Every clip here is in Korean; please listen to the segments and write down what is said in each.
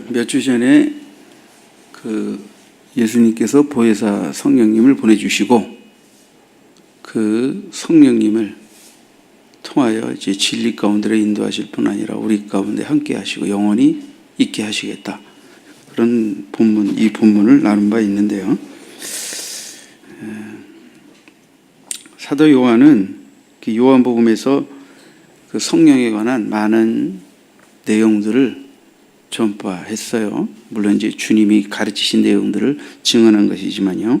몇 주 전에 예수님께서 보혜사 성령님을 보내주시고 그 성령님을 통하여 이제 진리 가운데로 인도하실 뿐 아니라 우리 가운데 함께 하시고 영원히 있게 하시겠다. 그런 본문, 이 본문을 나눈 바 있는데요. 사도 요한은 요한복음에서 그 성령에 관한 많은 내용들을 전파했어요. 물론 이제 주님이 가르치신 내용들을 증언한 것이지만요.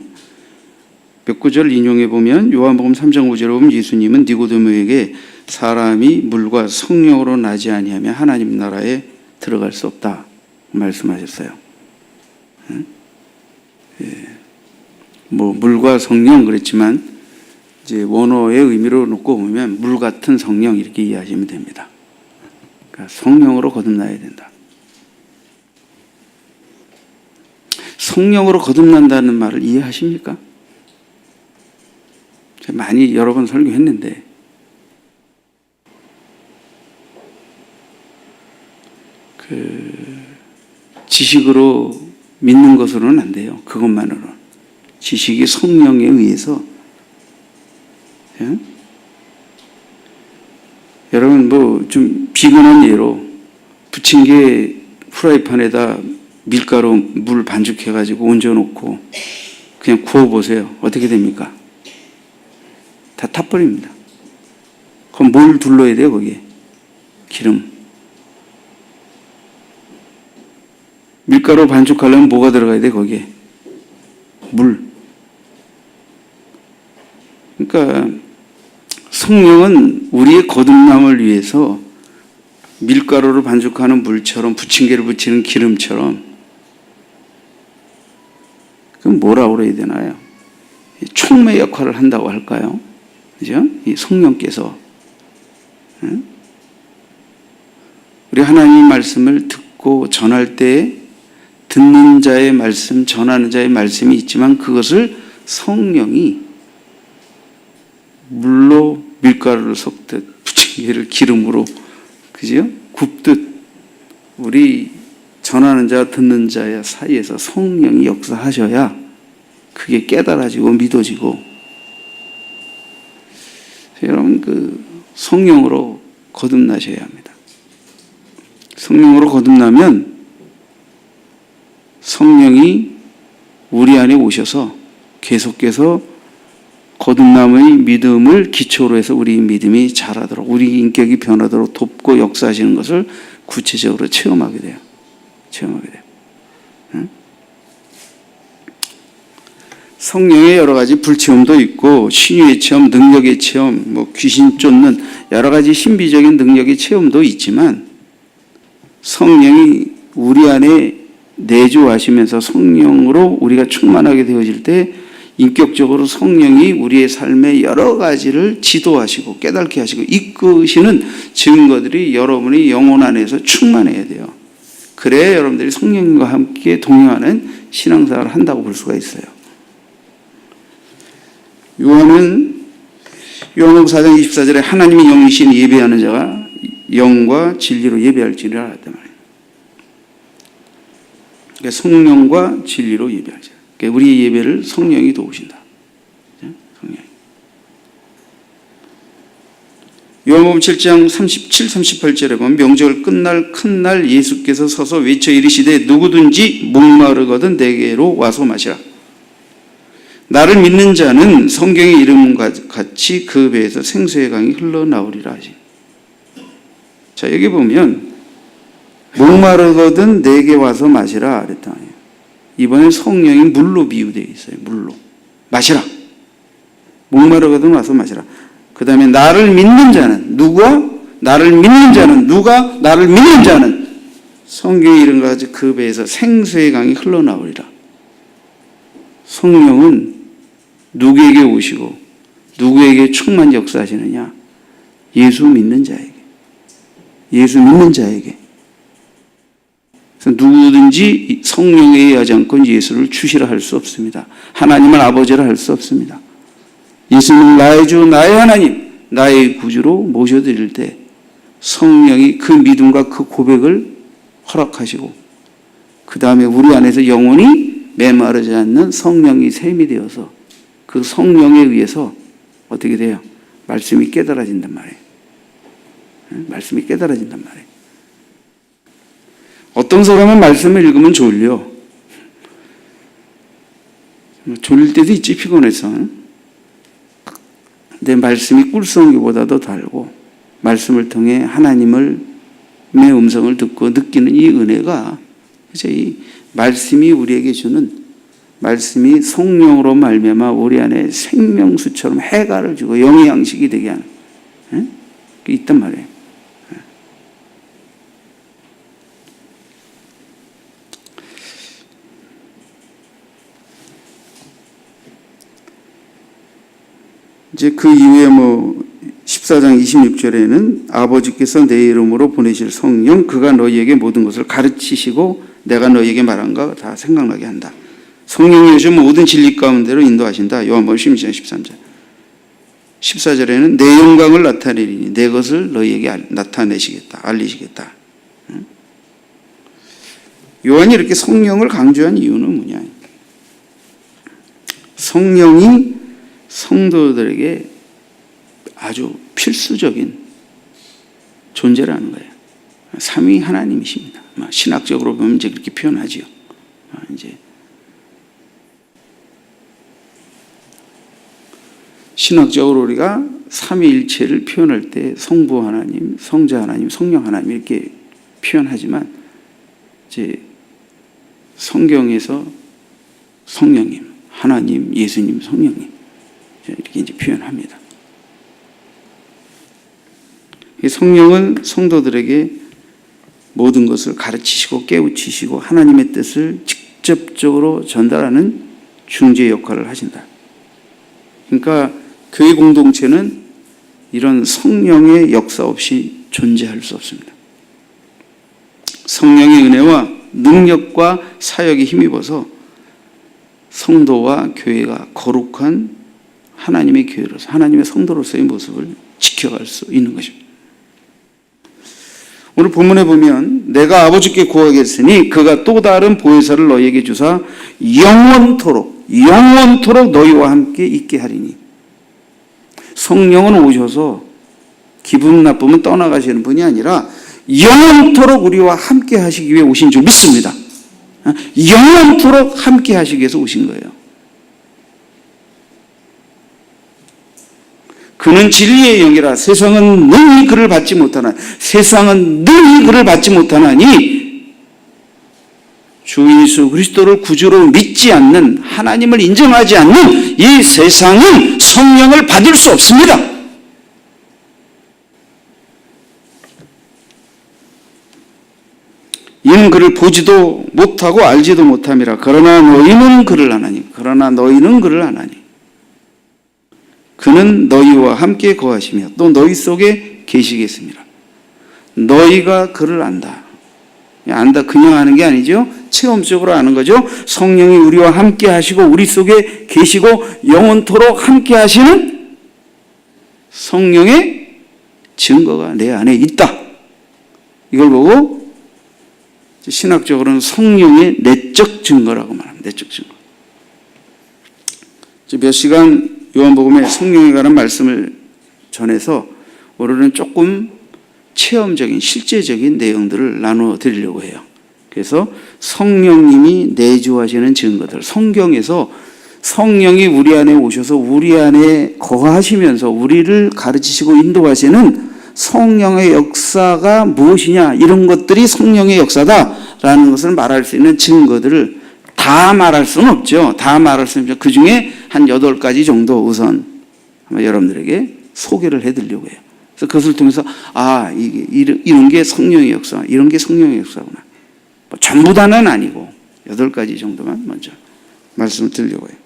몇 구절 인용해 보면 요한복음 3장 5절에 보면 예수님은 니고데모에게 사람이 물과 성령으로 나지 아니하면 하나님 나라에 들어갈 수 없다 말씀하셨어요. 뭐 물과 성령 그랬지만 이제 원어의 의미로 놓고 보면 물 같은 성령 이렇게 이해하시면 됩니다. 그러니까 성령으로 거듭나야 된다. 성령으로 거듭난다는 말을 이해하십니까? 제가 많이 여러 번 설교했는데 지식으로 믿는 것으로는 안 돼요. 그것만으로는. 지식이 성령에 의해서 여러분 뭐 좀 비근한 예로 부침개 프라이팬에다 밀가루 물 반죽해가지고 얹어놓고 그냥 구워보세요. 어떻게 됩니까? 다 타버립니다. 그럼 뭘 둘러야 돼요 거기에? 기름. 밀가루 반죽하려면 뭐가 들어가야 돼 거기에? 물. 그러니까 성령은 우리의 거듭남을 위해서 밀가루를 반죽하는 물처럼 부침개를 붙이는 기름처럼 그럼 뭐라고 그래야 되나요? 촉매 역할을 한다고 할까요? 그죠? 이 성령께서 우리 하나님 말씀을 듣고 전할 때 듣는 자의 말씀, 전하는 자의 말씀이 있지만 그것을 성령이 물로 밀가루를 섞듯 부침개를 기름으로 그죠? 굽듯 우리 전하는 자, 듣는 자의 사이에서 성령이 역사하셔야 그게 깨달아지고 믿어지고 여러분 성령으로 거듭나셔야 합니다. 성령으로 거듭나면 성령이 우리 안에 오셔서 계속해서 거듭남의 믿음을 기초로 해서 우리 믿음이 자라도록 우리 인격이 변하도록 돕고 역사하시는 것을 구체적으로 체험하게 돼요. 성령의 여러 가지 불체험도 있고 신유의 체험, 능력의 체험, 뭐 귀신 쫓는 여러 가지 신비적인 능력의 체험도 있지만 성령이 우리 안에 내주하시면서 성령으로 우리가 충만하게 되어질 때 인격적으로 성령이 우리의 삶의 여러 가지를 지도하시고 깨닫게 하시고 이끄시는 증거들이 여러분의 영혼 안에서 충만해야 돼요. 그래야 여러분들이 성령과 함께 동행하는 신앙생활을 한다고 볼 수가 있어요. 요한복음 4장 24절에 하나님이 영이신 예배하는 자가 영과 진리로 예배할지를 알았단 말이에요. 그러니까 성령과 진리로 예배할 자. 그러니까 우리의 예배를 성령이 도우신다. 성령. 요한복음 7장 37, 38절에 보면 명절 끝날 큰 날 예수께서 서서 외쳐 이르시되 누구든지 목마르거든 내게로 와서 마시라. 나를 믿는 자는 성경의 이름과 같이 그 배에서 생수의 강이 흘러나오리라 하시. 자 여기 보면 목마르거든 내게 와서 마시라 그랬다. 이번엔 성령이 물로 비유되어 있어요. 물로. 마시라. 목마르거든 와서 마시라. 그 다음에 나를 믿는 자는 누가? 나를 믿는 자는 누가? 나를 믿는 자는 성경의 이름과 같이 그 배에서 생수의 강이 흘러나오리라. 성령은 누구에게 오시고 누구에게 충만 역사하시느냐? 예수 믿는 자에게. 예수 믿는 자에게. 그래서 누구든지 성령에 의하지 않고 예수를 주시라 할 수 없습니다. 하나님을 아버지라 할 수 없습니다. 예수님은 나의 주, 나의 하나님, 나의 구주로 모셔드릴 때 성령이 그 믿음과 그 고백을 허락하시고 그 다음에 우리 안에서 영원히 메마르지 않는 성령이 샘이 되어서 그 성령에 의해서 어떻게 돼요? 말씀이 깨달아진단 말이에요. 말씀이 깨달아진단 말이에요. 어떤 사람은 말씀을 읽으면 졸려. 졸릴 때도 있지, 피곤해서. 내 말씀이 꿀송이보다도 달고 말씀을 통해 하나님의 음성을 듣고 느끼는 이 은혜가 이제 이 말씀이 우리에게 주는 말씀이 성령으로 말미암아 우리 안에 생명수처럼 해가를 주고 영의 양식이 되게 하는 게 있단 말이에요. 이제 그 이후에 14장 26절에는 아버지께서 내 이름으로 보내실 성령 그가 너희에게 모든 것을 가르치시고 내가 너희에게 말한 거 다 생각나게 한다. 성령이 오시면 모든 진리 가운데로 인도하신다. 요한복음 16장 13절. 14절에는 내 영광을 나타내리니 내 것을 너희에게 나타내시겠다. 알리시겠다. 요한이 이렇게 성령을 강조한 이유는 뭐냐? 성령이 성도들에게 아주 필수적인 존재라는 거예요. 삼위 하나님이십니다. 신학적으로 보면 이제 그렇게 표현하지요. 이제 신학적으로 우리가 삼위일체를 표현할 때 성부 하나님, 성자 하나님, 성령 하나님 이렇게 표현하지만 이제 성경에서 성령님, 하나님, 예수님, 성령님 이렇게 이제 표현합니다. 성령은 성도들에게 모든 것을 가르치시고 깨우치시고 하나님의 뜻을 직접적으로 전달하는 중재 역할을 하신다. 그러니까 교회 공동체는 이런 성령의 역사 없이 존재할 수 없습니다. 성령의 은혜와 능력과 사역에 힘입어서 성도와 교회가 거룩한 하나님의 교회로서 하나님의 성도로서의 모습을 지켜갈 수 있는 것입니다. 오늘 본문에 보면 내가 아버지께 구하겠으니 그가 또 다른 보혜사를 너희에게 주사 영원토록 너희와 함께 있게 하리니. 성령은 오셔서 기분 나쁘면 떠나가시는 분이 아니라 영원토록 우리와 함께 하시기 위해 오신 줄 믿습니다. 영원토록 함께 하시기 위해서 오신 거예요. 그는 진리의 영이라 세상은 능히 그를 받지 못하나니 주 예수 그리스도를 구주로 믿지 않는 하나님을 인정하지 않는 이 세상은 성령을 받을 수 없습니다. 이는 그를 보지도 못하고 알지도 못함이라. 그러나 너희는 그를 아나니 그는 너희와 함께 거하시며 또 너희 속에 계시겠습니다. 너희가 그를 안다. 그냥 아는 게 아니죠. 체험적으로 아는 거죠. 성령이 우리와 함께 하시고 우리 속에 계시고 영원토록 함께 하시는 성령의 증거가 내 안에 있다. 이걸 보고 신학적으로는 성령의 내적 증거라고 말합니다. 내적 증거. 몇 시간 요한복음에 성령에 관한 말씀을 전해서 오늘은 조금 체험적인 실제적인 내용들을 나누어 드리려고 해요. 그래서 성령님이 내주하시는 증거들, 성경에서 성령이 우리 안에 오셔서 우리 안에 거하시면서 우리를 가르치시고 인도하시는 성령의 역사가 무엇이냐, 이런 것들이 성령의 역사다라는 것을 말할 수 있는 증거들을 다 말할 수는 없죠. 다 말할 수는 없죠. 그 중에 한 8가지 정도 우선 여러분들에게 소개를 해드리려고 해요. 그래서 그것을 통해서 이런 게 성령의 역사, 이런 게 성령의 역사구나. 전부 다는 아니고 8가지 정도만 먼저 말씀을 드리려고 해요.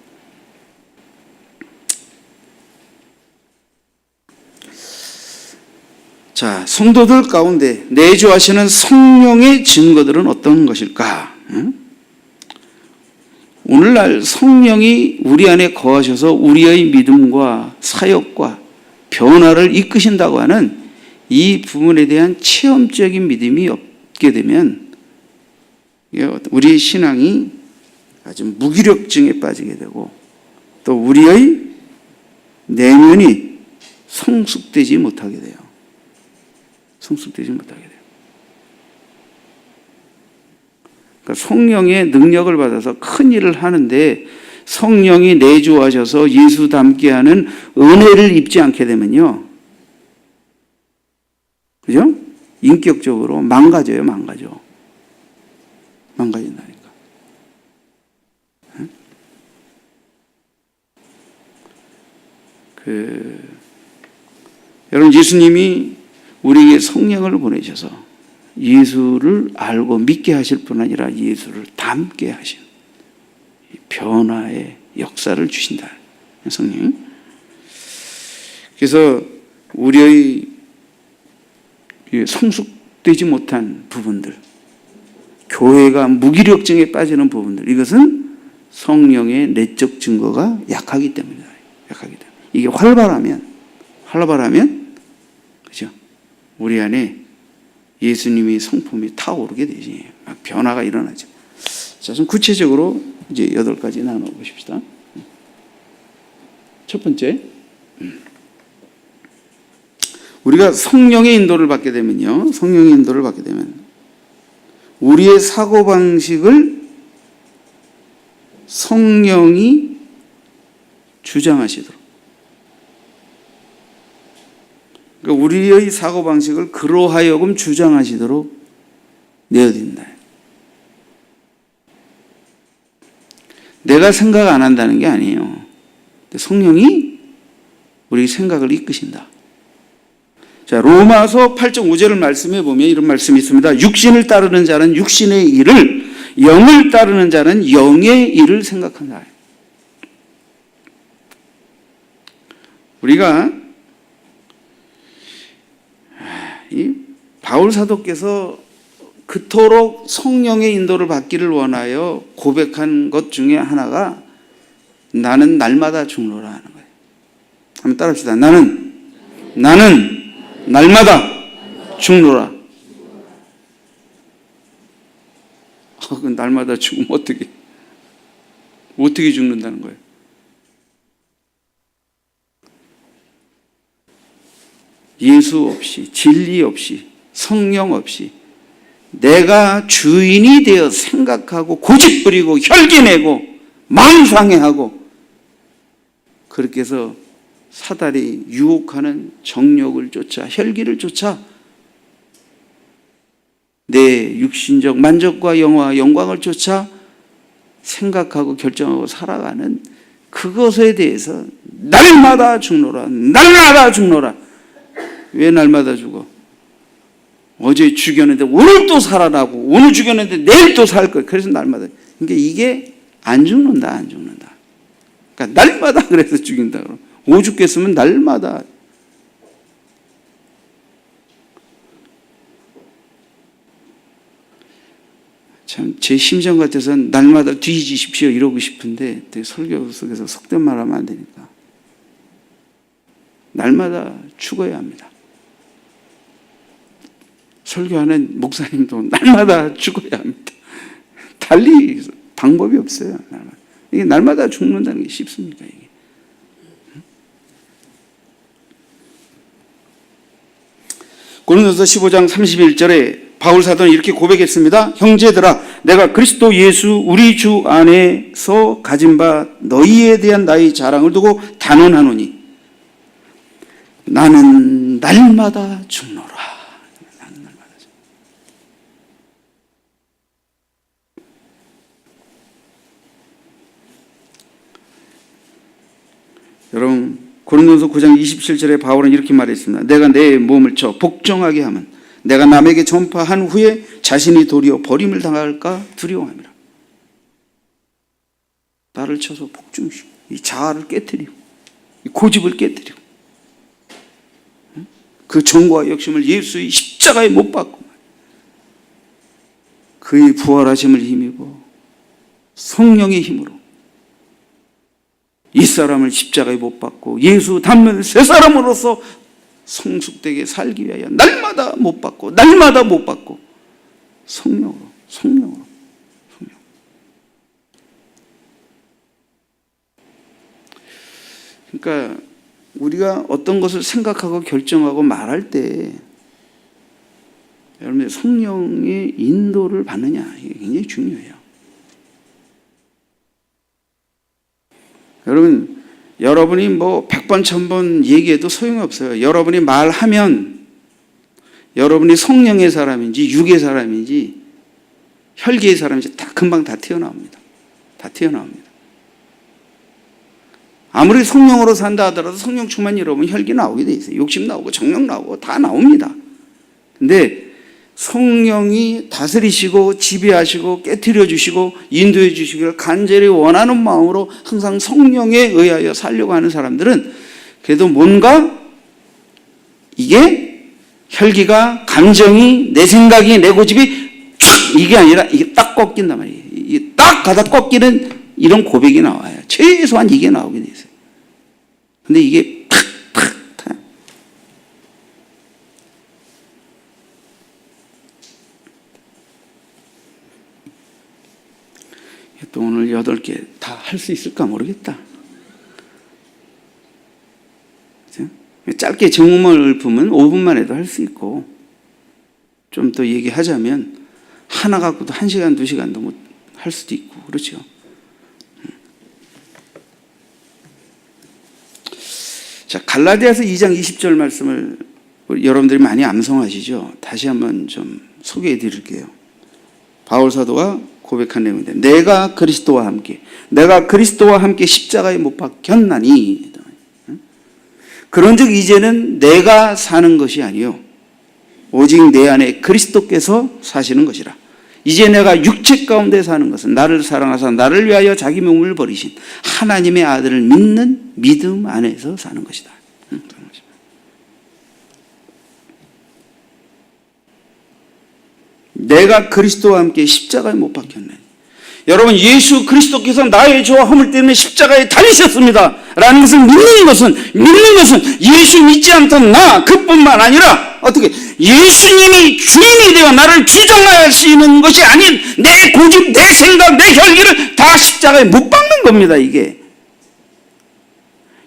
자, 성도들 가운데 내주하시는 성령의 증거들은 어떤 것일까? 오늘날 성령이 우리 안에 거하셔서 우리의 믿음과 사역과 변화를 이끄신다고 하는 이 부분에 대한 체험적인 믿음이 없게 되면 우리의 신앙이 아주 무기력증에 빠지게 되고 또 우리의 내면이 성숙되지 못하게 돼요. 성숙되지 못하게 돼요. 그러니까 성령의 능력을 받아서 큰 일을 하는데 성령이 내주하셔서 예수 닮게 하는 은혜를 입지 않게 되면요. 그죠? 인격적으로 망가져요, 망가져. 망가진다니까. 여러분, 예수님이 우리에게 성령을 보내셔서 예수를 알고 믿게 하실 뿐 아니라 예수를 닮게 하신 변화의 역사를 주신다. 성령이. 그래서 우리의 성숙되지 못한 부분들, 교회가 무기력증에 빠지는 부분들, 이것은 성령의 내적 증거가 약하기 때문이다. 약하기 때문에. 이게 활발하면, 그죠? 우리 안에 예수님의 성품이 타오르게 되지. 변화가 일어나죠. 자, 좀 구체적으로 이제 8가지 나눠보십시다. 첫 번째, 우리가 성령의 인도를 받게 되면요. 성령의 인도를 받게 되면 우리의 사고방식을 성령이 주장하시도록. 그러니까 우리의 사고방식을 그로 하여금 주장하시도록 내어드린다. 내가 생각 안 한다는 게 아니에요. 성령이 우리 생각을 이끄신다. 자, 로마서 8장 5절을 말씀해 보면 이런 말씀이 있습니다. 육신을 따르는 자는 육신의 일을, 영을 따르는 자는 영의 일을 생각한다. 우리가 이 바울 사도께서 그토록 성령의 인도를 받기를 원하여 고백한 것 중에 하나가 나는 날마다 죽노라 하는 거예요. 한번 따라합시다. 나는 날마다 죽노라. 그 날마다 죽으면 어떻게 죽는다는 거예요? 예수 없이, 진리 없이, 성령 없이 내가 주인이 되어 생각하고 고집부리고 혈기내고 마음 상해하고 그렇게 해서 사단이 유혹하는 정욕을 쫓아, 혈기를 쫓아 내 육신적 만족과 영광을 쫓아 생각하고 결정하고 살아가는 그것에 대해서 날마다 죽노라. 날마다 죽노라. 왜 날마다 죽어? 어제 죽였는데 오늘 또 살아나고 오늘 죽였는데 내일 또 살 거야. 그래서 날마다. 그러니까 이게 안 죽는다. 그러니까 날마다 그래서 죽인다. 오죽겠으면 날마다. 참 제 심정 같아서는 날마다 뒤지십시오 이러고 싶은데 설교 속에서 속된 말 하면 안 되니까. 날마다 죽어야 합니다. 설교하는 목사님도 날마다 죽어야 합니다. 달리 방법이 없어요. 이게 날마다 죽는다는 게 쉽습니까? 이게. 고린도서 15장 31절에 바울 사도는 이렇게 고백했습니다. 형제들아, 내가 그리스도 예수 우리 주 안에서 가진 바 너희에 대한 나의 자랑을 두고 단언하노니 나는 날마다 죽노라. 나는 날마다 죽노라. 여러분, 고린도서 9장 27절에 바울은 이렇게 말했습니다. 내가 내 몸을 쳐 복종하게 하면 내가 남에게 전파한 후에 자신이 도리어 버림을 당할까 두려워함이라. 나를 쳐서 복종시키고 이 자아를 깨뜨리고 이 고집을 깨뜨리고 그 정과 욕심을 예수의 십자가에 못 박고 그의 부활하심을 힘입어 성령의 힘으로 이 사람을 십자가에 못 박고 예수 닮은 새 사람으로서 성숙되게 살기 위하여 날마다 못 박고 성령으로 그러니까 우리가 어떤 것을 생각하고 결정하고 말할 때 여러분들 성령의 인도를 받느냐, 이게 굉장히 중요해요. 여러분이 뭐 100번 1000번 얘기해도 소용이 없어요. 여러분이 말하면 여러분이 성령의 사람인지 육의 사람인지 혈기의 사람인지 다 금방 다 튀어나옵니다. 다 튀어나옵니다. 아무리 성령으로 산다 하더라도 성령 충만 여러분 혈기 나오게 돼 있어요. 욕심 나오고 정욕 나오고 다 나옵니다. 근데 성령이 다스리시고 지배하시고 깨트려 주시고 인도해 주시기를 간절히 원하는 마음으로 항상 성령에 의하여 살려고 하는 사람들은 그래도 뭔가 이게 혈기가 감정이 내 생각이 내 고집이 촥 이게 아니라 이게 딱 꺾인단 말이에요. 이게 딱 가다 꺾이는 이런 고백이 나와요. 최소한 이게 나오게 돼 있어요. 근데 이게 팍팍 또 오늘 8개 다 할 수 있을까 모르겠다. 그렇죠? 짧게 정음을 읊으면 5분만 해도 할 수 있고 좀 더 얘기하자면 하나 갖고도 1시간, 2시간도 못 할 수도 있고 그렇죠. 자, 갈라디아서 2장 20절 말씀을 여러분들이 많이 암송하시죠. 다시 한번 좀 소개해 드릴게요. 바울 사도가 고백한 내용인데 내가 그리스도와 함께 십자가에 못 박혔나니 그런즉 이제는 내가 사는 것이 아니요 오직 내 안에 그리스도께서 사시는 것이라. 이제 내가 육체 가운데 사는 것은 나를 사랑하사 나를 위하여 자기 몸을 버리신 하나님의 아들을 믿는 믿음 안에서 사는 것이다. 내가 그리스도와 함께 십자가에 못 박혔네. 여러분, 예수 그리스도께서 나의 죄와 허물 때문에 십자가에 달리셨습니다 라는 것을 믿는 것은 예수 믿지 않던 나 그뿐만 아니라 어떻게 예수님이 주인이 되어 나를 주장하시는 것이 아닌 내 고집, 내 생각, 내 혈기를 다 십자가에 못 박는 겁니다. 이게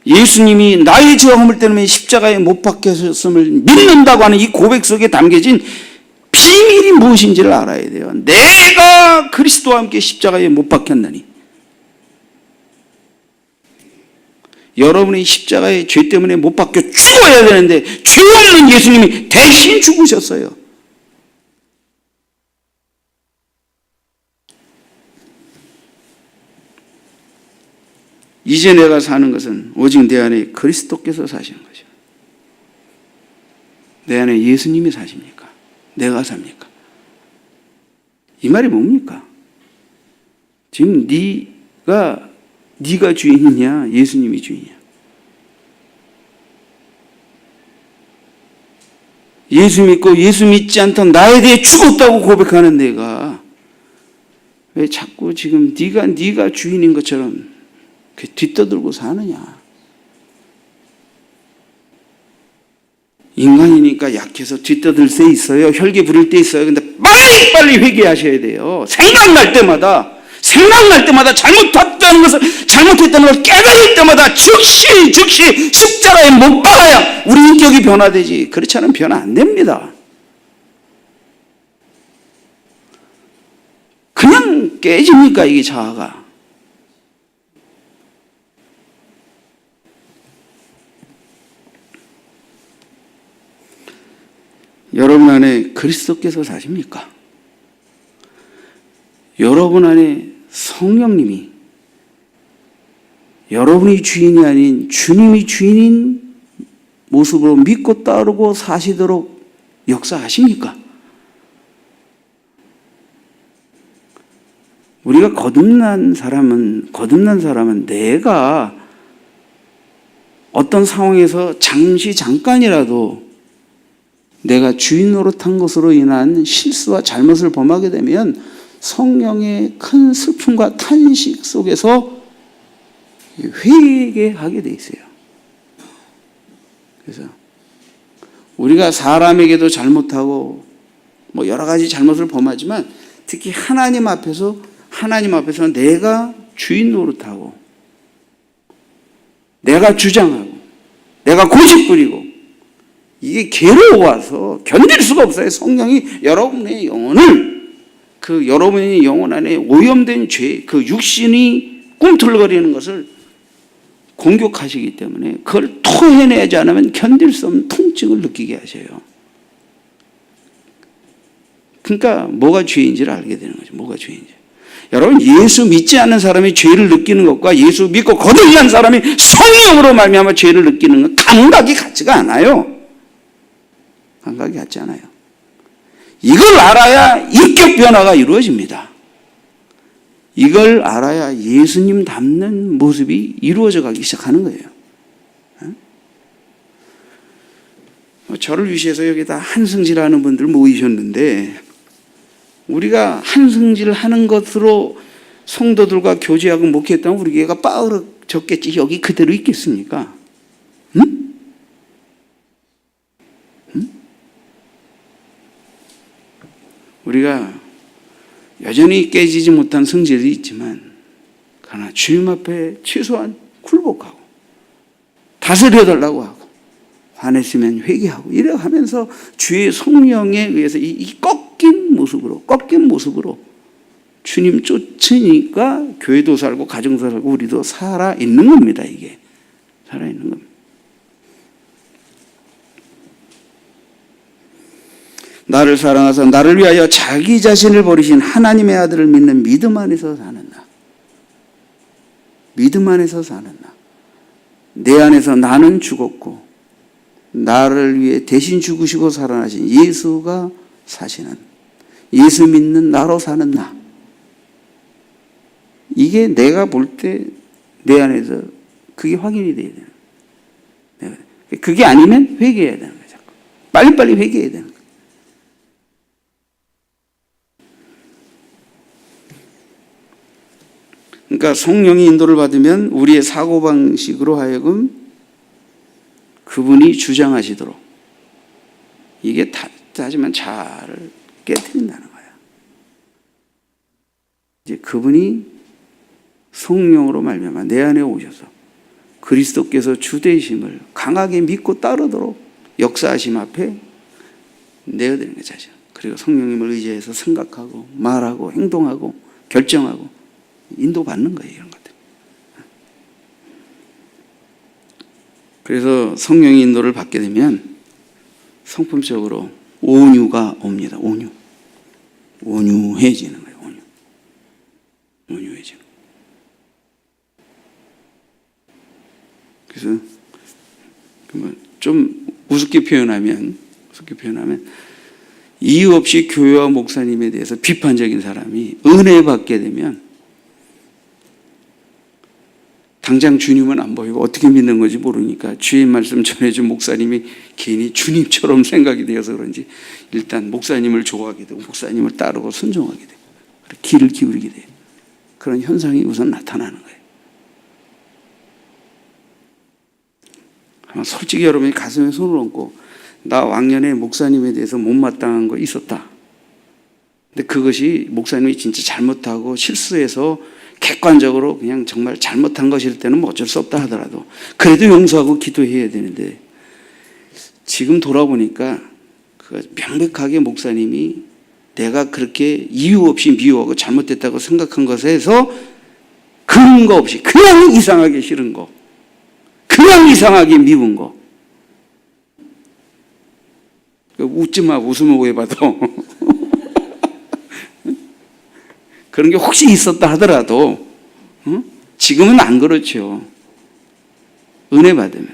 예수님이 나의 죄와 허물 때문에 십자가에 못 박혔음을 믿는다고 하는 이 고백 속에 담겨진 비밀이 무엇인지를 알아야 돼요. 내가 그리스도와 함께 십자가에 못 박혔나니. 여러분이 십자가에 죄 때문에 못 박혀 죽어야 되는데 죄 없는 예수님이 대신 죽으셨어요. 이제 내가 사는 것은 오직 내 안에 그리스도께서 사시는 것이요. 내 안에 예수님이 사십니까? 내가 삽니까? 이 말이 뭡니까? 지금 네가 주인이냐 예수님이 주인이냐? 예수 믿고 예수 믿지 않던 나에 대해 죽었다고 고백하는 내가 왜 자꾸 지금 네가 주인인 것처럼 뒤떠들고 사느냐? 인간이니까 약해서 뒤떠들 때 있어요. 혈기 부릴 때 있어요. 근데 빨리 회개하셔야 돼요. 생각날 때마다 잘못했다는 걸 깨달을 때마다 즉시 십자가에 못 박아야 우리 인격이 변화되지. 그렇지 않으면 변화 안 됩니다. 그냥 깨집니까 이게 자아가? 여러분 안에 그리스도께서 사십니까? 여러분 안에 성령님이 여러분이 주인이 아닌 주님이 주인인 모습으로 믿고 따르고 사시도록 역사하십니까? 우리가 거듭난 사람은 내가 어떤 상황에서 잠깐이라도 내가 주인 노릇한 것으로 인한 실수와 잘못을 범하게 되면 성령의 큰 슬픔과 탄식 속에서 회개하게 돼 있어요. 그래서 우리가 사람에게도 잘못하고 뭐 여러 가지 잘못을 범하지만 특히 하나님 앞에서 내가 주인 노릇하고 내가 주장하고 내가 고집부리고 이게 괴로워서 견딜 수가 없어요. 성령이 여러분의 영혼을 그 여러분의 영혼 안에 오염된 죄, 그 육신이 꿈틀거리는 것을 공격하시기 때문에 그걸 토해내지 않으면 견딜 수 없는 통증을 느끼게 하셔요. 그러니까 뭐가 죄인지를 알게 되는 거죠. 뭐가 죄인지. 여러분, 예수 믿지 않는 사람이 죄를 느끼는 것과 예수 믿고 거듭난 사람이 성령으로 말미암아 죄를 느끼는 건 감각이 같지가 않아요. 감각이 같지 않아요. 이걸 알아야 인격 변화가 이루어집니다. 이걸 알아야 예수님 닮는 모습이 이루어져 가기 시작하는 거예요. 저를 위시해서 여기다 한승질하는 분들 모이셨는데 우리가 한승질 하는 것으로 성도들과 교제하고 목회했다면 우리 교회가 빠르졌겠지. 여기 그대로 있겠습니까? 응? 응? 우리가 여전히 깨지지 못한 성질이 있지만 그러나 주님 앞에 최소한 굴복하고 다스려달라고 하고 화냈으면 회개하고 이래 하면서 주의 성령에 의해서 이 꺾인 모습으로 주님 쫓으니까 교회도 살고 가정도 살고 우리도 살아있는 겁니다. 이게 살아있는 겁니다. 나를 사랑하사 나를 위하여 자기 자신을 버리신 하나님의 아들을 믿는 믿음 안에서 사는 나. 믿음 안에서 사는 나. 내 안에서 나는 죽었고 나를 위해 대신 죽으시고 살아나신 예수가 사시는 예수 믿는 나로 사는 나. 이게 내가 볼 때 내 안에서 그게 확인이 돼야 되는 거예요. 그게 아니면 회개해야 되는 거예요. 자꾸. 빨리빨리 회개해야 되는 거예요. 그러니까 성령의 인도를 받으면 우리의 사고방식으로 하여금 그분이 주장하시도록 이게 하지만 자아를 깨뜨린다는 거야. 이제 그분이 성령으로 말미암아 내 안에 오셔서 그리스도께서 주되심을 강하게 믿고 따르도록 역사하심 앞에 내어드리는 게 자신. 그리고 성령님을 의지해서 생각하고 말하고 행동하고 결정하고 인도받는 거예요. 이런 것들. 그래서 성령의 인도를 받게 되면 성품적으로 온유가 옵니다. 온유해지는 거예요. 온유해지는 거예요. 그래서 좀 우습게 표현하면 이유 없이 교회와 목사님에 대해서 비판적인 사람이 은혜 받게 되면 당장 주님은 안 보이고 어떻게 믿는 건지 모르니까 주의 말씀 전해준 목사님이 괜히 주님처럼 생각이 되어서 그런지 일단 목사님을 좋아하게 되고 목사님을 따르고 순종하게 되고 귀를 기울이게 돼요. 그런 현상이 우선 나타나는 거예요. 솔직히 여러분이 가슴에 손을 얹고 나 왕년에 목사님에 대해서 못마땅한 거 있었다. 근데 그것이 목사님이 진짜 잘못하고 실수해서 객관적으로 그냥 정말 잘못한 것일 때는 뭐 어쩔 수 없다 하더라도 그래도 용서하고 기도해야 되는데 지금 돌아보니까 그 명백하게 목사님이 내가 그렇게 이유 없이 미워하고 잘못됐다고 생각한 것에서 근거 없이 그냥 이상하게 싫은 거 그냥 이상하게 미운 거 웃지 마. 웃으면 오해받아. 그런 게 혹시 있었다 하더라도 지금은 안 그렇죠. 은혜 받으면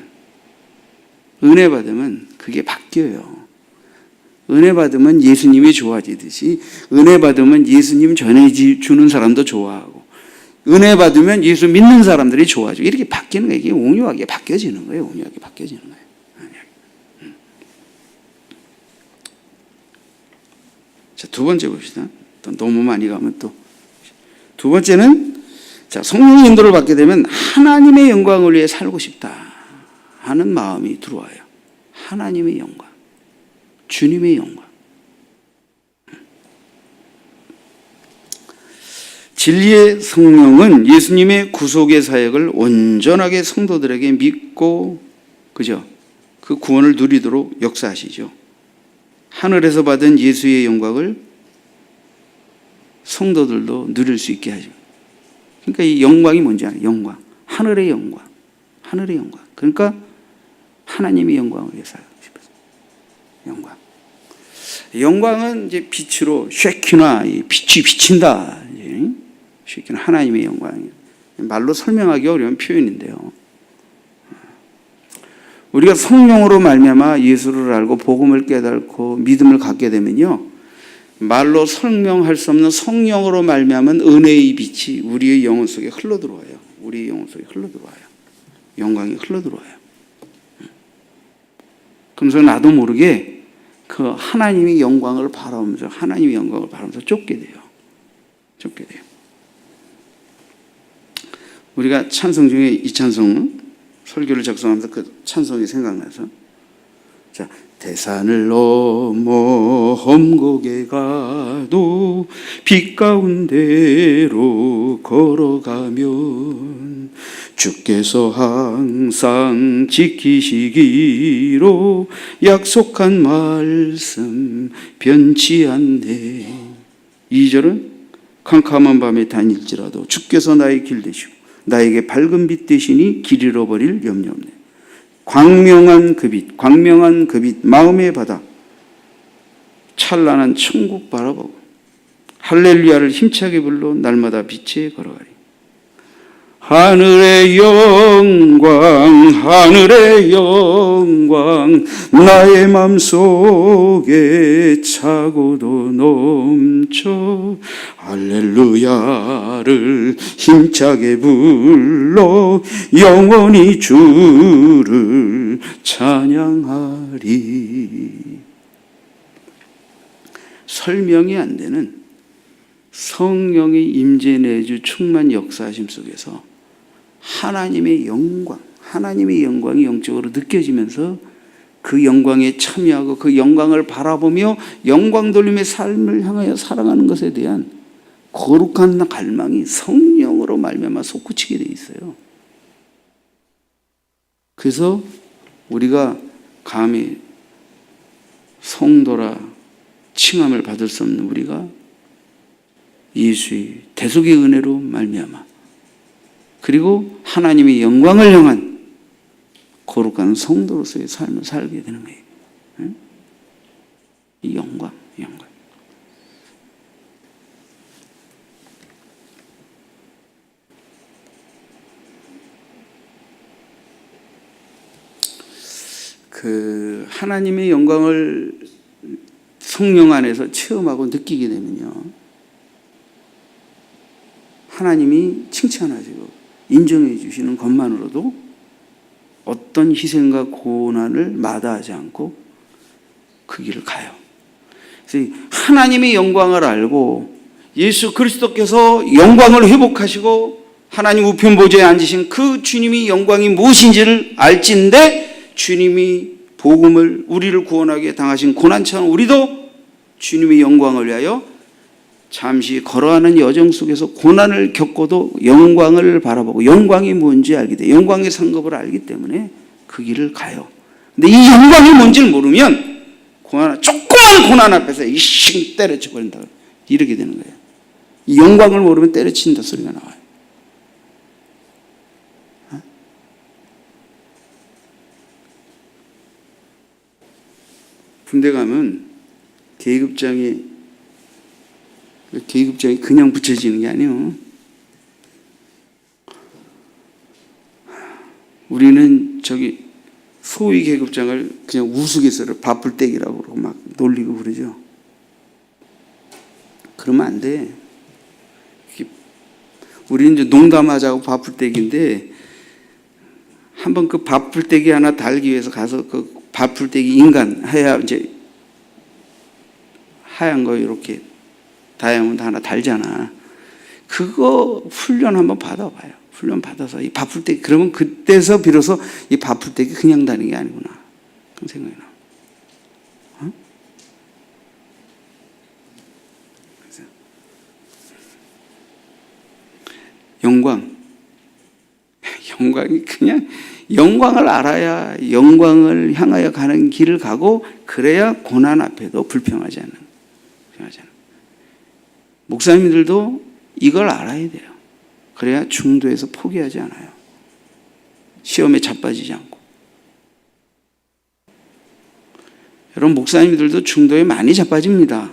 그게 바뀌어요. 은혜 받으면 예수님이 좋아지듯이 은혜 받으면 예수님 전해주는 사람도 좋아하고 은혜 받으면 예수 믿는 사람들이 좋아지고 이렇게 바뀌는 거예요. 이게 온유하게 바뀌어지는 거예요. 온유하게 바뀌어지는 거예요. 자, 두 번째 봅시다. 또 너무 많이 가면 또. 두 번째는 자, 성령의 인도를 받게 되면 하나님의 영광을 위해 살고 싶다 하는 마음이 들어와요. 하나님의 영광, 주님의 영광. 진리의 성령은 예수님의 구속의 사역을 온전하게 성도들에게 믿고 그죠? 그 구원을 누리도록 역사하시죠. 하늘에서 받은 예수의 영광을 성도들도 누릴 수 있게 하죠. 그러니까 이 영광이 뭔지 알아요? 영광. 하늘의 영광. 하늘의 영광. 그러니까 하나님의 영광을 위해서 하고 싶어서. 영광. 영광은 이제 빛으로 쉐키나 빛이 비친다. 쉐키나 하나님의 영광이에요. 말로 설명하기 어려운 표현인데요. 우리가 성령으로 말미암아 예수를 알고 복음을 깨닫고 믿음을 갖게 되면요, 말로 설명할 수 없는 성령으로 말미암은 은혜의 빛이 우리의 영혼 속에 흘러들어와요. 우리의 영혼 속에 흘러들어와요. 영광이 흘러들어와요. 그러면서 나도 모르게 그 하나님의 영광을 바라보면서 하나님의 영광을 바라보면서 쫓게 돼요. 쫓게 돼요. 우리가 찬송 중에 이 찬송 설교를 작성하면서 그 찬송이 생각나서, 자, 대산을 넘어 험곡에 가도 빛 가운데로 걸어가면 주께서 항상 지키시기로 약속한 말씀 변치 않네. 2절은 캄캄한 밤에 다닐지라도 주께서 나의 길 되시고 나에게 밝은 빛 되시니 길 잃어버릴 염려 없네. 광명한 그 빛, 광명한 그 빛, 마음의 바다, 찬란한 천국 바라보고 할렐루야를 힘차게 불러 날마다 빛에 걸어가리. 하늘의 영광, 하늘의 영광, 나의 맘속에 차고도 넘쳐 할렐루야를 힘차게 불러 영원히 주를 찬양하리. 설명이 안 되는 성령의 임재 내주 충만 역사하심 속에서 하나님의 영광, 하나님의 영광이 영적으로 느껴지면서 그 영광에 참여하고 그 영광을 바라보며 영광 돌림의 삶을 향하여 살아가는 것에 대한 거룩한 갈망이 성령으로 말미암아 솟구치게 돼 있어요. 그래서 우리가 감히 성도라 칭함을 받을 수 없는 우리가 예수의 대속의 은혜로 말미암아 그리고 하나님의 영광을 향한 거룩한 성도로서의 삶을 살게 되는 거예요. 이 영광, 영광. 그 하나님의 영광을 성령 안에서 체험하고 느끼게 되면요, 하나님이 칭찬하시고 인정해 주시는 것만으로도 어떤 희생과 고난을 마다하지 않고 그 길을 가요. 그래서 하나님의 영광을 알고 예수 그리스도께서 영광을 회복하시고 하나님 우편 보좌에 앉으신 그 주님이 영광이 무엇인지를 알진데, 주님이 복음을 우리를 구원하게 당하신 고난처럼 우리도 주님의 영광을 위하여 잠시 걸어가는 여정 속에서 고난을 겪고도 영광을 바라보고 영광이 뭔지 알게 돼. 영광의 상급을 알기 때문에 그 길을 가요. 근데 이 영광이 뭔지를 모르면 조그만 고난 앞에서 이씩 때려쳐 버린다. 이렇게 되는 거예요. 이 영광을 모르면 때려친다 소리가 나와요. 군대 가면 계급장이 그냥 붙여지는 게 아니에요. 우리는 저기 소위 계급장을 그냥 우스갯소리로 밥풀떼기라고 그러고 막 놀리고 그러죠. 그러면 안 돼. 우리는 이제 농담하자고 밥풀떼기인데 한번 그 밥풀떼기 하나 달기 위해서 가서 그 밥풀떼기 인간 해야 이제 하얀 거 이렇게 다이아몬드 하나 달잖아. 그거 훈련 한번 받아봐요. 훈련 받아서 이 밥풀떼기, 그러면 그때서 비로소 이 밥풀떼기 그냥 다는 게 아니구나 그런 생각이 나. 영광이 그냥 영광을 알아야 영광을 향하여 가는 길을 가고, 그래야 고난 앞에도 불평하지 않는. 목사님들도 이걸 알아야 돼요. 그래야 중도에서 포기하지 않아요. 시험에 자빠지지 않고. 여러분, 목사님들도 중도에 많이 자빠집니다.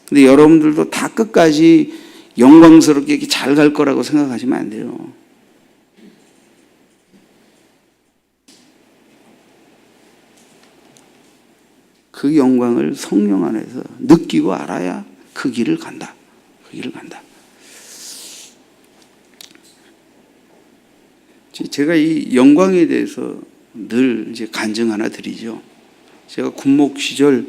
근데 여러분들도 다 끝까지 영광스럽게 잘 갈 거라고 생각하시면 안 돼요. 그 영광을 성령 안에서 느끼고 알아야 그 길을 간다. 그 길을 간다. 제가 이 영광에 대해서 늘 이제 간증 하나 드리죠. 제가 군목 시절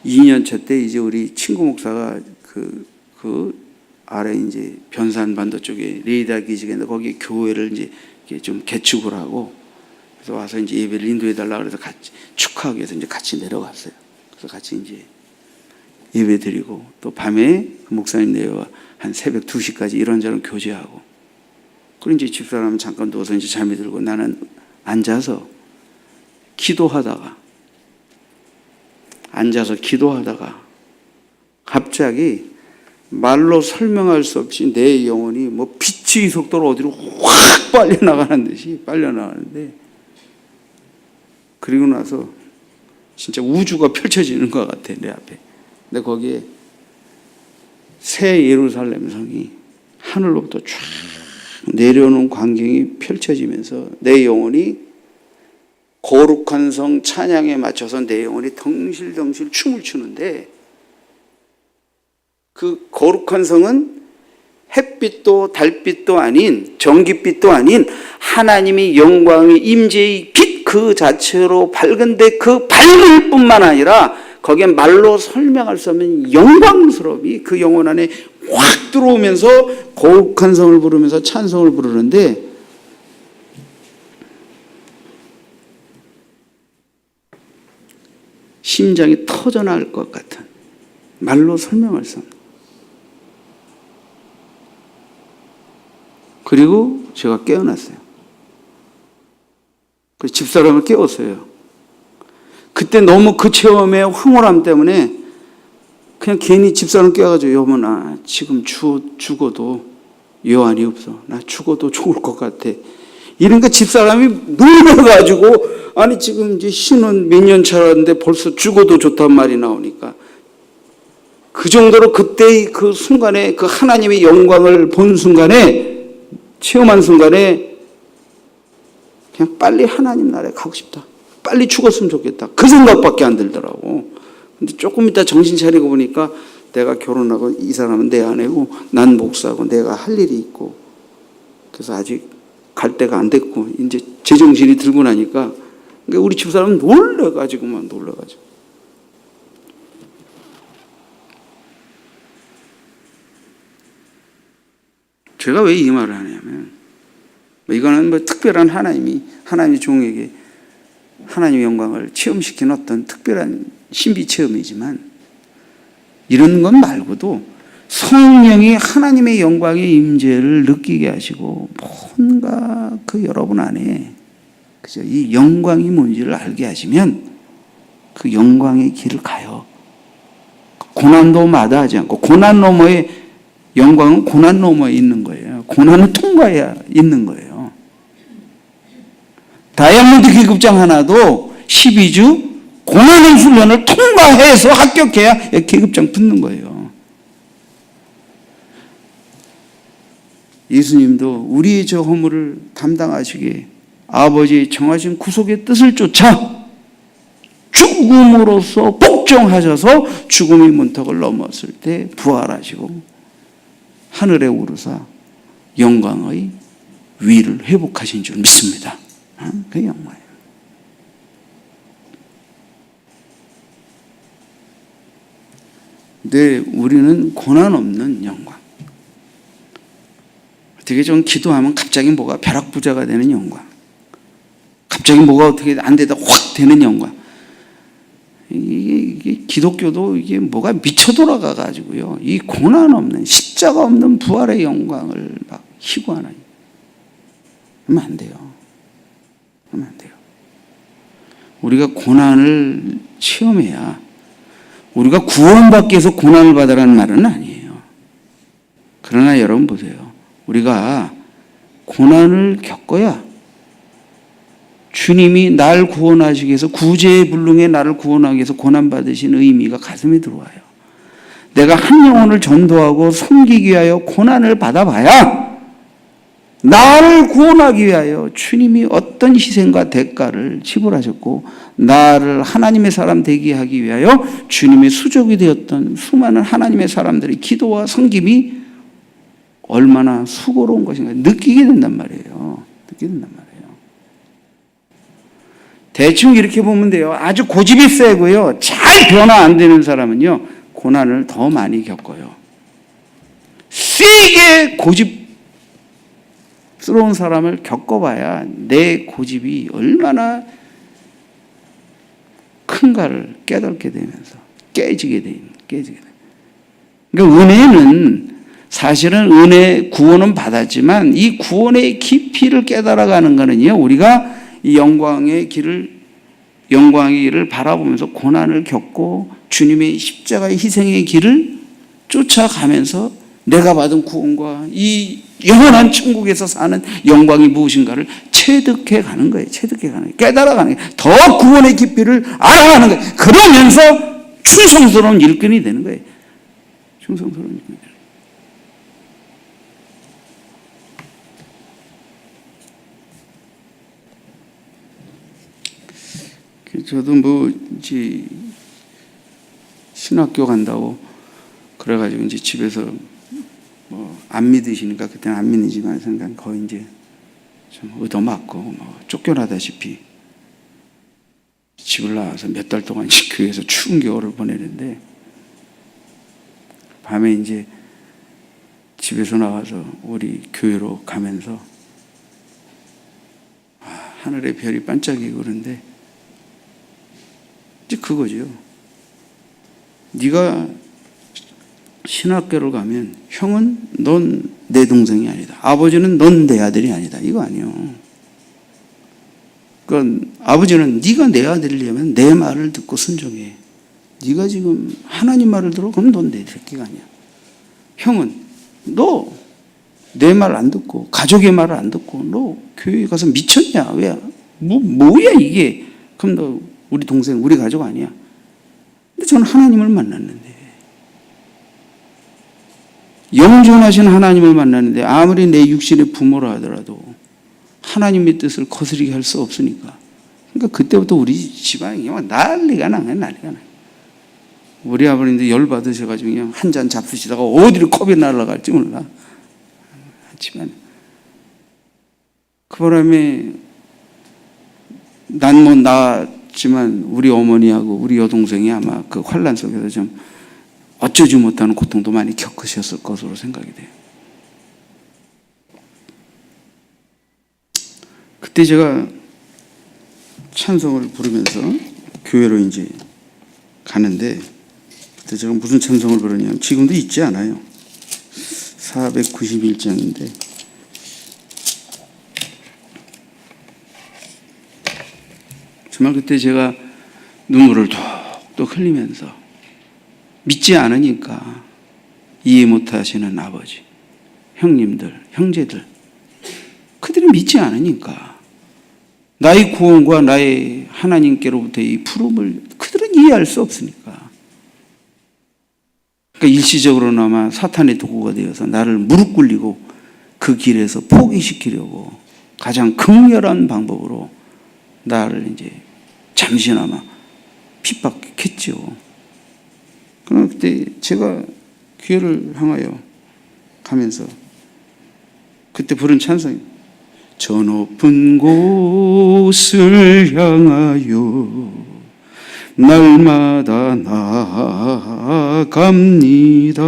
2년차 때 이제 우리 친구 목사가 그 아래 이제 변산반도 쪽에 레이더 기지인데 거기 교회를 이제 좀 개축을 하고, 그래서 와서 이제 예배를 인도해 달라 그래서 같이 축하하기 위해서 이제 같이 내려갔어요. 그래서 같이 이제 예배 드리고, 또 밤에 그 목사님 내와 한 새벽 2시까지 이런저런 교제하고, 그리고 이제 집사람은 잠깐 누워서 이제 잠이 들고, 나는 앉아서 기도하다가 갑자기 말로 설명할 수 없이 내 영혼이 뭐 빛의 속도로 어디로 확 빨려나가는 듯이 빨려나가는데, 그리고 나서 진짜 우주가 펼쳐지는 것 같아, 내 앞에. 근데 거기에 새 예루살렘 성이 하늘로부터 쫙 내려오는 광경이 펼쳐지면서 내 영혼이 거룩한 성 찬양에 맞춰서 내 영혼이 덩실덩실 춤을 추는데, 그 거룩한 성은 햇빛도 달빛도 아닌, 전기빛도 아닌 하나님의 영광의 임재의 빛 그 자체로 밝은데, 그 밝을 뿐만 아니라 거기에 말로 설명할 수 없는 영광스러움이 그 영혼 안에 확 들어오면서 거룩한 성을 부르면서 찬송을 부르는데, 심장이 터져나갈 것 같은, 말로 설명할 수 없는. 그리고 제가 깨어났어요. 그래서 집사람을 깨웠어요. 그때 너무 그 체험의 황홀함 때문에 그냥 괜히 집사람 깨워가지고, 여보 나 지금 죽어도 여한이 없어. 나 죽어도 좋을 것 같아. 이러니까 집사람이 놀라가지고, 아니 지금 이제 신혼 몇 년 차라는데 벌써 죽어도 좋단 말이 나오니까, 그 정도로 그때의 그 순간에 그 하나님의 영광을 본 순간에, 체험한 순간에 그냥 빨리 하나님 나라에 가고 싶다. 빨리 죽었으면 좋겠다. 그 생각밖에 안 들더라고. 근데 조금 이따 정신 차리고 보니까 내가 결혼하고 이 사람은 내 아내고 난 목사고 내가 할 일이 있고, 그래서 아직 갈 때가 안 됐고, 이제 제정신이 들고 나니까 우리 집사람은 놀라가지고만 놀라가지고. 제가 왜 이 말을 하냐면, 이거는 뭐 특별한 하나님의 종에게 하나님의 영광을 체험시키는 어떤 특별한 신비 체험이지만, 이런 것 말고도 성령이 하나님의 영광의 임재를 느끼게 하시고, 뭔가 그 여러분 안에 그죠, 이 영광이 뭔지를 알게 하시면 그 영광의 길을 가요. 고난도 마다하지 않고, 고난 너머에, 영광은 고난 너머에 있는 거예요. 고난을 통과해야 있는 거예요. 다이아몬드 계급장 하나도 12주 고난의 훈련을 통과해서 합격해야 계급장 붙는 거예요. 예수님도 우리의 저 허물을 담당하시기에 아버지의 정하신 구속의 뜻을 쫓아 죽음으로써 복종하셔서 죽음의 문턱을 넘었을 때 부활하시고 하늘에 오르사 영광의 위를 회복하신 줄 믿습니다. 그 영광이에요. 근데 우리는 고난 없는 영광, 어떻게 좀 기도하면 갑자기 뭐가 벼락부자가 되는 영광, 갑자기 뭐가 어떻게 안 되다 확 되는 영광, 이게 기독교도 이게 뭐가 미쳐 돌아가가지고요, 이 고난 없는 십자가 없는 부활의 영광을 막 희고 하나님. 그러면 안 돼요. 그러면 안 돼요. 우리가 고난을 체험해야, 우리가 구원받기 위해서 고난을 받으라는 말은 아니에요. 그러나 여러분 보세요. 우리가 고난을 겪어야 주님이 날 구원하시기 위해서, 구제의 불능에 나를 구원하기 위해서 고난받으신 의미가 가슴에 들어와요. 내가 한 영혼을 전도하고 섬기기 위하여 고난을 받아봐야 나를 구원하기 위하여 주님이 어떤 희생과 대가를 지불하셨고, 나를 하나님의 사람 되게 하기 위하여 주님의 수족이 되었던 수많은 하나님의 사람들의 기도와 섬김이 얼마나 수고로운 것인가 느끼게 된단 말이에요. 느끼게 된단 말이에요. 대충 이렇게 보면 돼요. 아주 고집이 세고요, 잘 변화 안 되는 사람은요, 고난을 더 많이 겪어요. 세게 고집스러운 사람을 겪어봐야 내 고집이 얼마나 큰가를 깨닫게 되면서 깨지게 돼요. 그러니까 은혜는, 사실은 은혜 구원은 받았지만 이 구원의 깊이를 깨달아가는 거는요, 우리가 이 영광의 길을 바라보면서 고난을 겪고 주님의 십자가의 희생의 길을 쫓아가면서 내가 받은 구원과 이 영원한 천국에서 사는 영광이 무엇인가를 체득해 가는 거예요. 깨달아가는 거예요. 더 구원의 깊이를 알아가는 거예요. 그러면서 충성스러운 일꾼이 되는 거예요. 충성스러운 일꾼이 되는 거예요. 저도 이제 신학교 간다고 그래가지고 이제 집에서 안 믿으시니까 그때는 안 믿는지만 생각 거의 이제 좀 얻어맞고 쫓겨나다시피 집을 나와서 몇 달 동안 교회에서 추운 겨울을 보내는데, 밤에 이제 집에서 나와서 우리 교회로 가면서 하늘의 별이 반짝이고 그런데 이제 그거죠. 네가 신학교를 가면 형은 넌 내 동생이 아니다. 아버지는 넌 내 아들이 아니다. 이거 아니요. 그러니까 아버지는 네가 내 아들이려면 내 말을 듣고 순종해. 네가 지금 하나님 말을 들어? 그럼 넌 내 새끼가 아니야. 형은 너 내 말 안 듣고 가족의 말을 안 듣고 너 교회에 가서 미쳤냐? 왜? 뭐야 이게? 그럼 너 우리 동생, 우리 가족 아니야. 근데 저는 하나님을 만났는데, 영존하신 하나님을 만났는데 아무리 내 육신의 부모라 하더라도 하나님의 뜻을 거스르게 할 수 없으니까. 그러니까 그때부터 우리 집안이 그냥 난리가 나요. 우리 아버님도 열 받으셔가지고 그냥 한 잔 잡수시다가 어디로 컵이 날아갈지 몰라. 하지만 그 바람에 난 나지만 우리 어머니하고 우리 여동생이 아마 그 환란 속에서 좀 어쩌지 못하는 고통도 많이 겪으셨을 것으로 생각이 돼요. 그때 제가 찬송을 부르면서 교회로 이제 가는데, 그때 제가 무슨 찬송을 부르냐면 지금도 잊지 않아요. 491장인데 정말 그때 제가 눈물을 톡톡 흘리면서, 믿지 않으니까 이해 못하시는 아버지, 형님들, 형제들, 그들이 믿지 않으니까 나의 구원과 나의 하나님께로부터의 이 부름을 그들은 이해할 수 없으니까, 그러니까 일시적으로나마 사탄의 도구가 되어서 나를 무릎 꿇리고 그 길에서 포기시키려고 가장 극렬한 방법으로 나를 이제 잠시나마 핍박했죠. 그럼 그때 제가 교회를 향하여 가면서 그때 부른 찬송이, 저 높은 곳을 향하여 날마다 나아갑니다.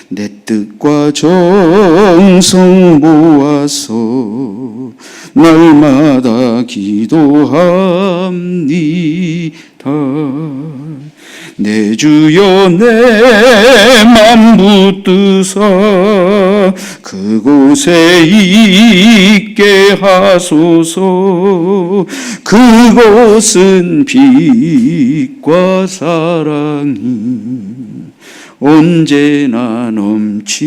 내 뜻과 정성 모아서 날마다 기도합니다. 내 주여 내 맘 붙드사 그 그곳에 있게 하소서. 그곳은 빛과 사랑이 언제나 넘치옵니다.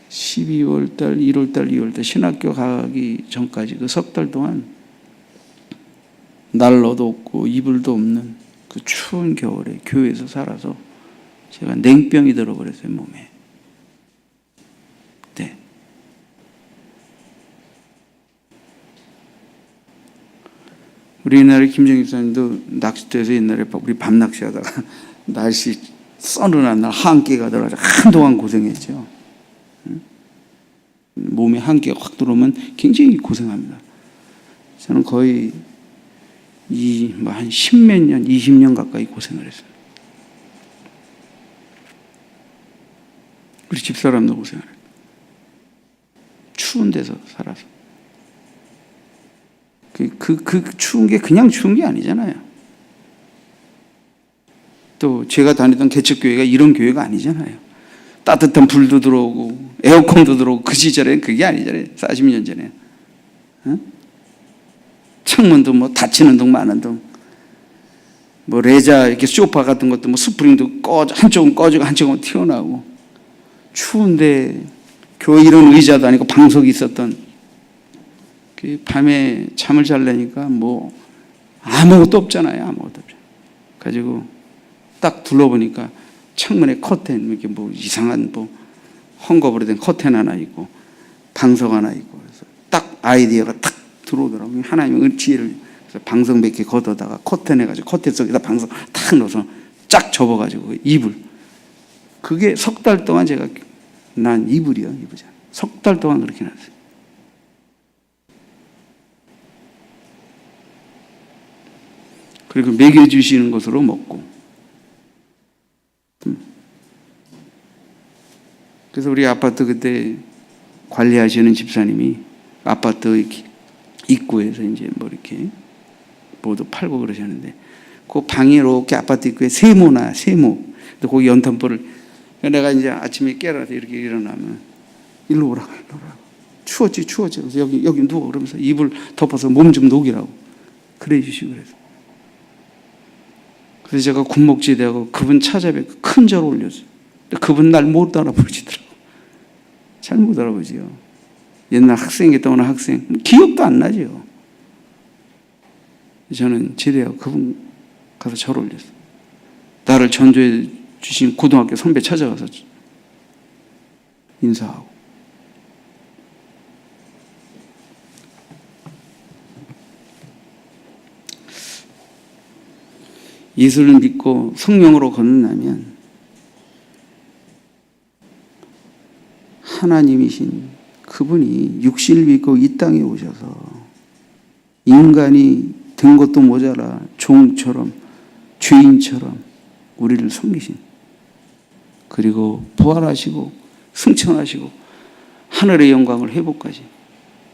12월달, 1월달, 2월달 신학교 가기 전까지 그 석 달 동안 난로도 없고 이불도 없는 그 추운 겨울에 교회에서 살아서 제가 냉병이 들어버렸어요, 몸에. 네. 우리 옛날에 김정일 목사님도 낚시터에서 옛날에 우리 밤 낚시하다가 날씨 써늘한 날 한기가 들어가서 한동안 고생했죠. 몸에 한기가 확 들어오면 굉장히 고생합니다. 저는 거의 한 10몇 년, 20년 가까이 고생을 했어요. 우리 집사람도 고생을 했어요. 추운 데서 살아서. 그 추운 게 그냥 추운 게 아니잖아요. 또 제가 다니던 개척교회가 이런 교회가 아니잖아요. 따뜻한 불도 들어오고 에어컨도 들어오고 그 시절엔 그게 아니잖아요. 40년 전에. 어? 창문도 뭐 닫히는 등 마는 등, 뭐 레자 이렇게 소파 같은 것도 뭐 스프링도 한쪽은 꺼지고 한쪽은 튀어나오고, 추운데 교회 이런 의자도 아니고 방석이 있었던, 밤에 잠을 자려니까 뭐 아무것도 없잖아요. 아무것도 없죠. 가지고 딱 둘러보니까 창문에 커튼, 이렇게 뭐 이상한 뭐 헝겊으로 된 커튼 하나 있고 방석 하나 있고, 그래서 딱 아이디어가 딱 들어오더라고요. 하나님은 지혜를, 그래서 방석 몇 개 걷어다가 커튼 해가지고 커튼 속에다 방석 탁 넣어서 쫙 접어가지고 이불. 그게 석 달 동안 제가 난 이불이요, 이불이야. 석 달 동안 그렇게 놨어요. 그리고 먹여주시는 것으로 먹고. 그래서 우리 아파트 그때 관리하시는 집사님이 아파트 입구에서 이제 뭐 이렇게 뭐도 팔고 그러셨는데, 그 방에 이렇게 아파트 입구에 세모. 근데 거기 연탄불을, 내가 이제 아침에 깨라서 이렇게 일어나면 일로 오라고. 추웠지. 그래서 여기 누워. 그러면서 이불 덮어서 몸 좀 녹이라고 그래 주시고 그래서. 그래서 제가 군목지대하고 그분 찾아뵙고 큰 절 올렸어요. 그분 날 못 알아보시더라고. 잘 못 알아보지요. 옛날 학생이었던 어느 학생, 기억도 안 나죠. 저는 제대하고 그분 가서 절 올렸어요. 나를 전도해 주신 고등학교 선배 찾아가서 인사하고. 예수를 믿고 성령으로 건너면 하나님이신 그분이 육신을 믿고 이 땅에 오셔서 인간이 된 것도 모자라 종처럼 죄인처럼 우리를 섬기신, 그리고 부활하시고 승천하시고 하늘의 영광을 회복하신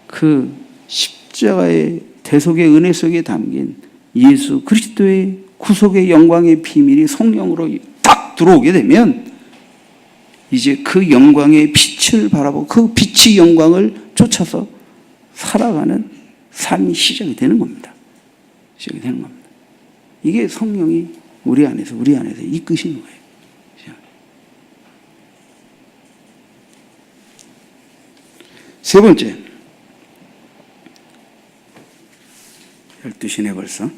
그 십자가의 대속의 은혜 속에 담긴 예수 그리스도의 구속의 영광의 비밀이 성령으로 딱 들어오게 되면 이제 그 영광의 빛을 바라보고 그 빛의 영광을 쫓아서 살아가는 삶이 시작이 되는 겁니다. 시작이 되는 겁니다. 이게 성령이 우리 안에서 이끄시는 거예요. 세 번째, 12시네 벌써.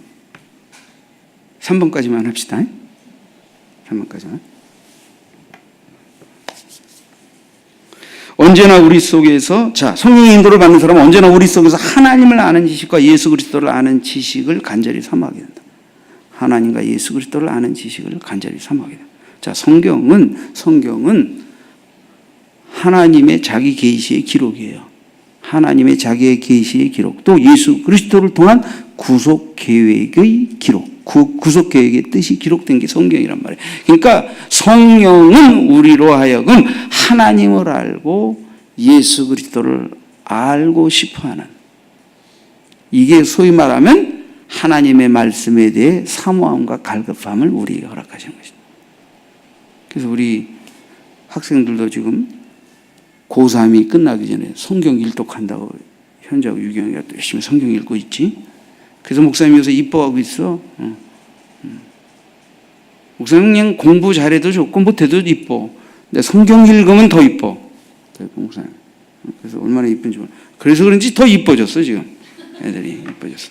3번까지만 합시다. 3번까지만. 언제나 우리 속에서, 성령의 인도를 받는 사람은 언제나 우리 속에서 하나님을 아는 지식과 예수 그리스도를 아는 지식을 간절히 사모하게 된다. 하나님과 예수 그리스도를 아는 지식을 간절히 사모하게 된다. 성경은 하나님의 자기 계시의 기록이에요. 하나님의 자기의 계시의 기록, 또 예수 그리스도를 통한 구속 계획의 기록, 구속 계획의 뜻이 기록된 게 성경이란 말이에요. 그러니까 성령은 우리로 하여금 하나님을 알고 예수 그리스도를 알고 싶어하는, 이게 소위 말하면 하나님의 말씀에 대해 사모함과 갈급함을 우리에게 허락하시는 것입니다. 그래서 우리 학생들도 지금 고3이 끝나기 전에 성경 일독한다고 현재하고 유경이가 또 열심히 성경 읽고 있지. 그래서 목사님이 요새 이뻐하고 있어. 목사님 그냥 공부 잘해도 좋고 못해도 이뻐. 근데 성경 읽으면 더 이뻐. 목사님. 그래서 얼마나 이쁜지 몰라. 그래서 그런지 더 이뻐졌어 지금. 애들이 이뻐졌어.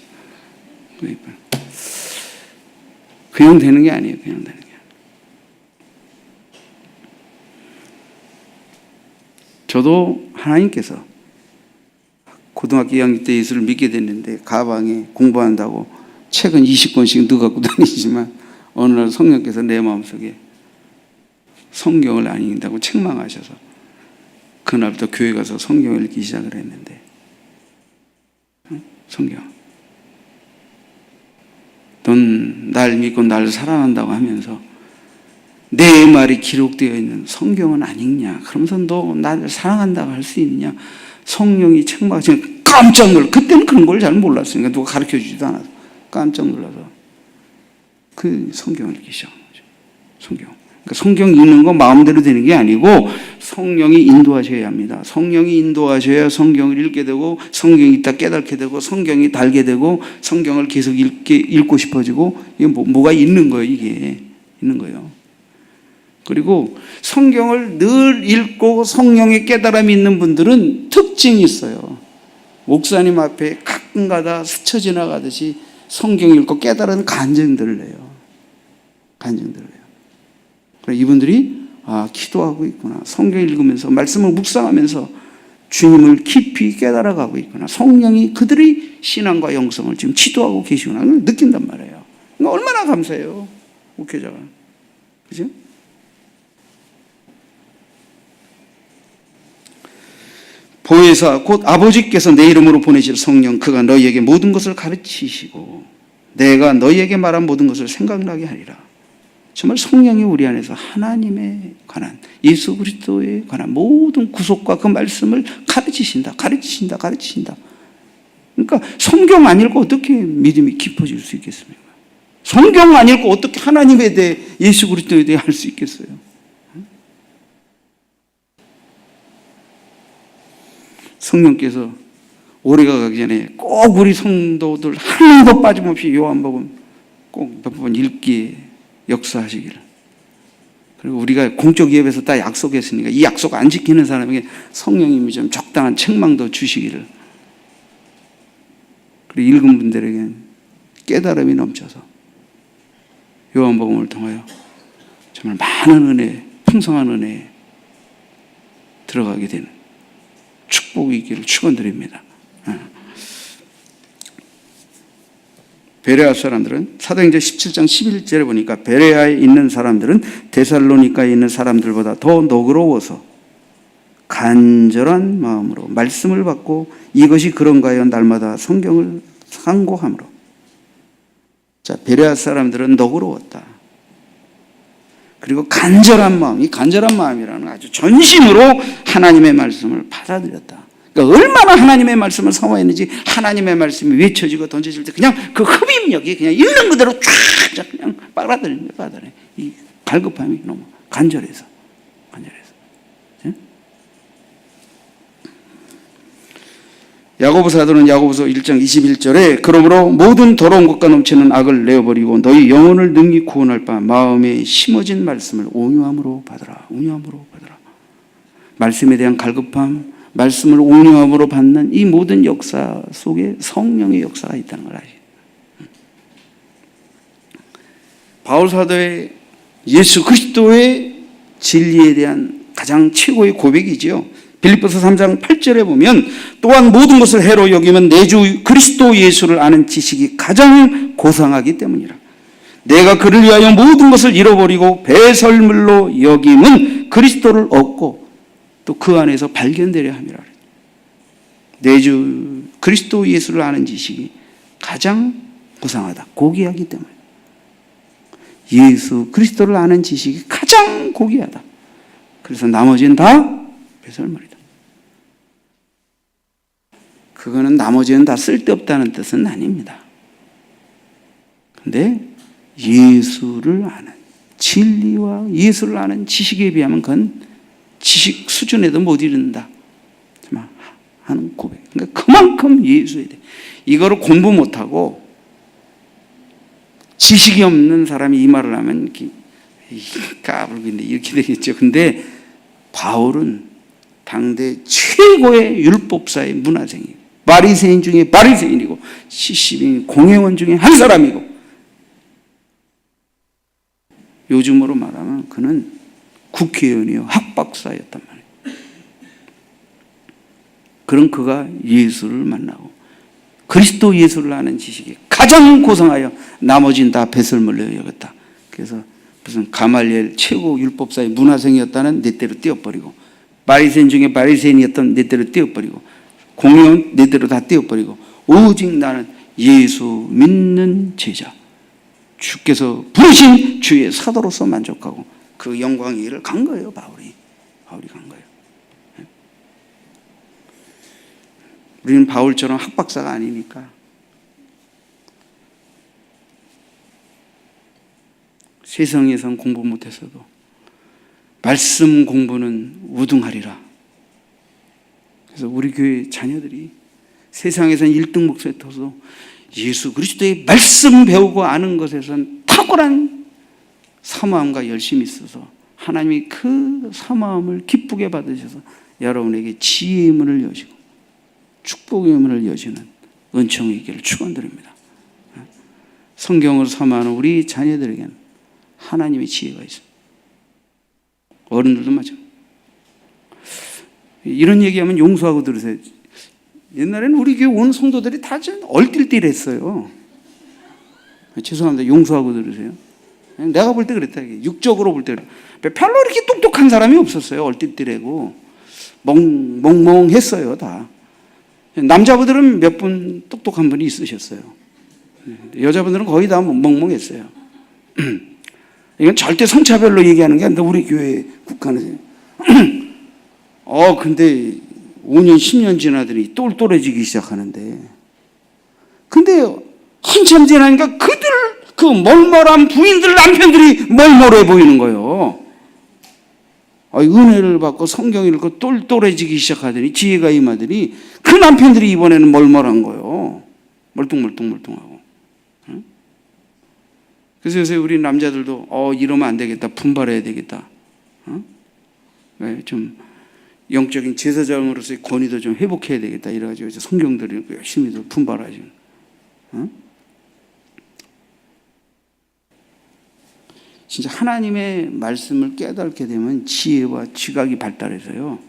그냥 되는 게 아니에요. 그냥 되는 게. 저도 하나님께서 고등학교 2학년 때 예수를 믿게 됐는데 가방에 공부한다고 책은 20권씩 넣어 갖고 다니지만 어느 날 성령께서 내 마음속에 성경을 안 읽는다고 책망하셔서 그날부터 교회 가서 성경을 읽기 시작을 했는데 성경 넌 날 믿고 날 사랑한다고 하면서 내 말이 기록되어 있는 성경은 안 읽냐? 그러면서 너 나를 사랑한다고 할 수 있느냐? 성령이 책망하시니까 깜짝 놀라. 그때는 그런 걸 잘 몰랐으니까 누가 가르쳐 주지도 않아서 깜짝 놀라서 그 성경을 읽기 시작한 거죠. 성경. 그러니까 성경 읽는 거 마음대로 되는 게 아니고 성령이 인도하셔야 합니다. 성령이 인도하셔야 성경을 읽게 되고 성경이 있다 깨닫게 되고 성경이 달게 되고 성경을 계속 읽고 싶어지고 이게 뭐가 있는 거예요. 이게 있는 거예요. 그리고 성경을 늘 읽고 성령의 깨달음이 있는 분들은 특징이 있어요. 목사님 앞에 가끔가다 스쳐 지나가듯이 성경 읽고 깨달은 간증들을 해요. 간증들을 해요. 그래서 이분들이 기도하고 있구나. 성경 읽으면서 말씀을 묵상하면서 주님을 깊이 깨달아가고 있구나. 성령이 그들의 신앙과 영성을 지금 지도하고 계시구나. 느낀단 말이에요. 그러니까 얼마나 감사해요. 목회자가. 그죠? 보혜사 곧 아버지께서 내 이름으로 보내실 성령 그가 너희에게 모든 것을 가르치시고 내가 너희에게 말한 모든 것을 생각나게 하리라. 정말 성령이 우리 안에서 하나님에 관한 예수 그리스도에 관한 모든 구속과 그 말씀을 가르치신다. 그러니까 성경 안 읽고 어떻게 믿음이 깊어질 수 있겠습니까? 성경 안 읽고 어떻게 하나님에 대해 예수 그리스도에 대해 할 수 있겠어요? 성령께서 올해가 가기 전에 꼭 우리 성도들 한 번 빠짐없이 요한복음 꼭 몇 번 읽기에 역사하시기를. 그리고 우리가 공적 예배에서 다 약속했으니까 이 약속 안 지키는 사람에게 성령님이 좀 적당한 책망도 주시기를. 그리고 읽은 분들에게는 깨달음이 넘쳐서 요한복음을 통하여 정말 많은 은혜, 풍성한 은혜에 들어가게 되는 축복이 있기를 축원드립니다. 베레아 사람들은 사도행전 17장 11절에 보니까 베레아에 있는 사람들은 데살로니가에 있는 사람들보다 더 너그러워서 간절한 마음으로 말씀을 받고 이것이 그런가 하여 날마다 성경을 상고함으로. 자, 베레아 사람들은 너그러웠다. 그리고 간절한 마음, 이 간절한 마음이라는 아주 전심으로 하나님의 말씀을 받아들였다. 그러니까 얼마나 하나님의 말씀을 사모했는지 하나님의 말씀이 외쳐지고 던져질 때 그냥 그 흡입력이 그냥 있는 그대로 쫙 그냥 빨아들이는 거예요. 빨아들여. 이 갈급함이 너무 간절해서. 야고보 사도는 야고보서 1장 21절에 그러므로 모든 더러운 것과 넘치는 악을 내어버리고 너희 영혼을 능히 구원할 바 마음에 심어진 말씀을 온유함으로 받으라. 온유함으로 받으라. 말씀에 대한 갈급함, 말씀을 온유함으로 받는 이 모든 역사 속에 성령의 역사가 있다는 걸 아시죠? 바울 사도의 예수 그리스도의 진리에 대한 가장 최고의 고백이지요. 빌립보서 3장 8절에 보면 또한 모든 것을 해로 여기면 내 주 그리스도 예수를 아는 지식이 가장 고상하기 때문이라. 내가 그를 위하여 모든 것을 잃어버리고 배설물로 여김은 그리스도를 얻고 또 그 안에서 발견되려 함이라. 내 주 그리스도 예수를 아는 지식이 가장 고상하다. 고귀하기 때문에. 예수 그리스도를 아는 지식이 가장 고귀하다. 그래서 나머지는 다 배설물이다. 그거는 나머지는 다 쓸데없다는 뜻은 아닙니다. 근데 예수를 아는 진리와 예수를 아는 지식에 비하면 그건 지식 수준에도 못 이른다 하는 고백. 그러니까 그만큼 예수에 대해 이거를 공부 못하고 지식이 없는 사람이 이 말을 하면 까불긴데 이렇게 되겠죠. 근데 바울은 당대 최고의 율법사의 문화생이에요. 바리새인 중에 바리새인이고 시시빈 공회원 중에 한 사람이고, 요즘으로 말하면 그는 국회의원이요 학박사였단 말이에요. 그런 그가 예수를 만나고 그리스도 예수를 아는 지식이 가장 고상하여 나머지는 다 배설물로 여겼다. 그래서 무슨 가말리엘 최고 율법사의 문화생이었다는 내 대로 떼어버리고, 바리새인 중에 바리새인이었던 내 대로 떼어버리고, 공회원 내 대로 다 떼어버리고, 오직 나는 예수 믿는 제자, 주께서 부르신 주의 사도로서 만족하고 그 영광의 길을 간 거예요. 바울이 간 거예요. 우리는 바울처럼 학박사가 아니니까 세상에선 공부 못해서도 말씀 공부는 우등하리라. 그래서 우리 교회 자녀들이 세상에선 1등 목소리에 터서 예수 그리스도의 말씀 배우고 아는 것에선 탁월한 사모함과 열심이 있어서 하나님이 그 사모함을 기쁘게 받으셔서 여러분에게 지혜의 문을 여시고 축복의 문을 여시는 은총의 있기를 축원드립니다. 성경을 사모하는 우리 자녀들에게는 하나님의 지혜가 있습니다. 어른들도 마찬가지. 이런 얘기하면 용서하고 들으세요. 옛날에는 우리 교회 온 성도들이 다 얼띨띨했어요. 죄송합니다. 용서하고 들으세요. 내가 볼 때 그랬다. 육적으로 볼 때 별로 이렇게 똑똑한 사람이 없었어요. 얼띨띨하고 멍멍했어요. 다. 남자분들은 몇 분 똑똑한 분이 있으셨어요. 여자분들은 거의 다 멍멍했어요. 이건 절대 성차별로 얘기하는 게 아니라 우리 교회 국한에서. 근데 5년, 10년 지나더니 똘똘해지기 시작하는데, 근데 한참 지나니까 그 멀멀한 부인들, 남편들이 멀멀해 보이는 거예요. 은혜를 받고 성경 읽고 똘똘해지기 시작하더니 지혜가 임하더니 그 남편들이 이번에는 멀멀한 거예요. 멀뚱멀뚱하고. 그래서 요새 우리 남자들도 이러면 안 되겠다, 분발해야 되겠다. 좀 영적인 제사장으로서의 권위도 좀 회복해야 되겠다 이래가지고 이제 성경들을 열심히 분발하죠. 진짜 하나님의 말씀을 깨닫게 되면 지혜와 지각이 발달해서요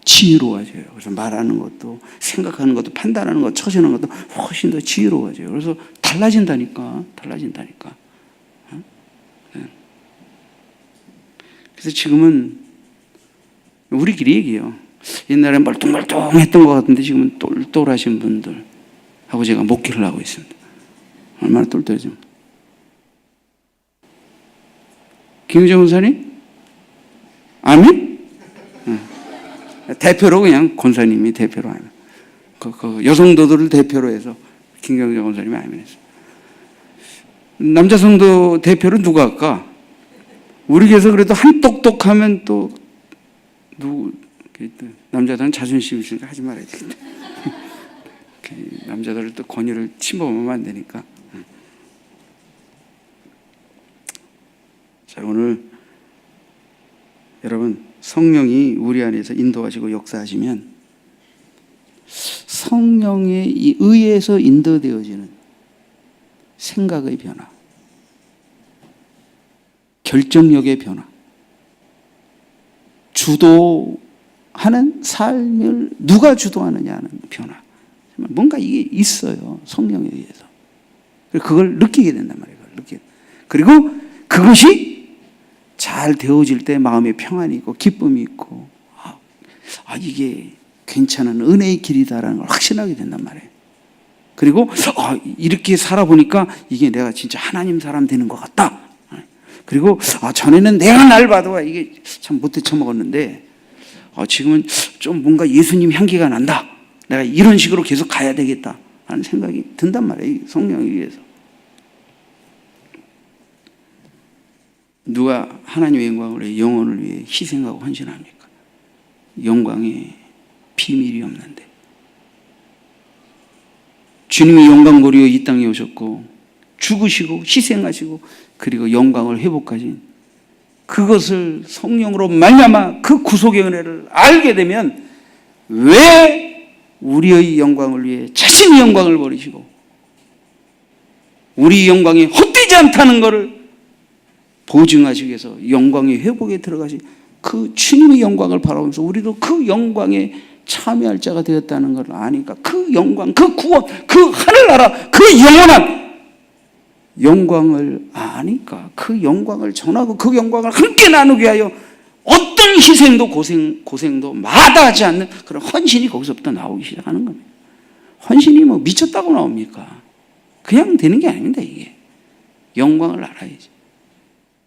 지혜로워져요. 그래서 말하는 것도, 생각하는 것도, 판단하는 것, 처신하는 것도 훨씬 더 지혜로워져요. 그래서 달라진다니까. 그래서 지금은 우리끼리 얘기해요. 옛날에 멀뚱멀뚱했던 것 같은데 지금은 똘똘하신 분들하고 제가 목회를 하고 있습니다. 얼마나 똘똘해지면. 김유정 권사님? 아멘? 대표로 그냥 권사님이 대표로 하면. 그 여성도들을 대표로 해서 김경정 권사님이 아멘 했어요. 남자 성도 대표로 누가 할까? 우리 교회에서 그래도 한 똑똑하면 또 남자들은 자존심이 있으니까 하지 말아야 되겠다. 남자들을 또 권위를 침범하면 안 되니까. 자, 오늘 여러분 성령이 우리 안에서 인도하시고 역사하시면 성령에 의해서 인도되어지는 생각의 변화, 결정력의 변화, 주도하는 삶을 누가 주도하느냐 하는 변화, 뭔가 이게 있어요. 성령에 의해서. 그걸 느끼게 된단 말이에요. 그리고 그것이 잘 되어질 때 마음에 평안이 있고 기쁨이 있고 이게 괜찮은 은혜의 길이다라는 걸 확신하게 된단 말이에요. 그리고 이렇게 살아보니까 이게 내가 진짜 하나님 사람 되는 것 같다. 그리고 전에는 내가 날 봐도 이게 참 못해 처먹었는데 지금은 좀 뭔가 예수님 향기가 난다. 내가 이런 식으로 계속 가야 되겠다 하는 생각이 든단 말이에요. 성령에 의해서. 누가 하나님의 영광을 위해, 영혼을 위해 희생하고 헌신합니까? 영광에 비밀이 없는데. 주님이 영광고리로 이 땅에 오셨고 죽으시고 희생하시고 그리고 영광을 회복하신 그것을 성령으로 말미암아 그 구속의 은혜를 알게 되면 왜 우리의 영광을 위해 자신의 영광을 버리시고 우리 영광이 헛되지 않다는 것을 보증하시기 위해서 영광의 회복에 들어가신 그 주님의 영광을 바라보면서 우리도 그 영광에 참여할 자가 되었다는 걸 아니까 그 영광, 그 구원, 그 하늘나라, 그 영원한 영광을 아니까 그 영광을 전하고 그 영광을 함께 나누게 하여 어떤 희생도 고생도 마다하지 않는 그런 헌신이 거기서부터 나오기 시작하는 겁니다. 헌신이 뭐 미쳤다고 나옵니까? 그냥 되는 게 아닙니다. 이게 영광을 알아야지.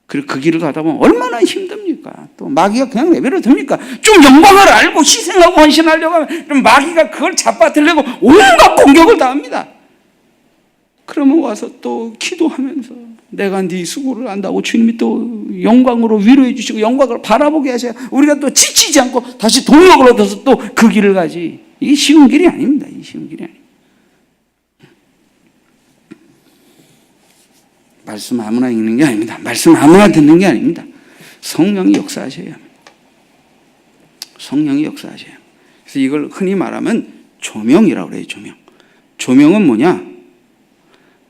그리고 그 길을 가다 보면 얼마나 힘듭니까? 또 마귀가 그냥 내버려 둡니까? 좀 영광을 알고 희생하고 헌신하려고 하면 좀 마귀가 그걸 잡아들려고 온갖 공격을 다 합니다. 그러면 와서 또 기도하면서 내가 네 수고를 안다고 주님이 또 영광으로 위로해 주시고 영광을 바라보게 하셔야 우리가 또 지치지 않고 다시 동력을 얻어서 또 그 길을 가지. 이게 쉬운 길이 아닙니다. 이게 쉬운 길이 아닙니다. 말씀 아무나 읽는 게 아닙니다. 말씀 아무나 듣는 게 아닙니다. 성령이 역사하셔야 합니다. 성령이 역사하셔야 합니다. 그래서 이걸 흔히 말하면 조명이라고 그래요. 조명. 조명은 뭐냐?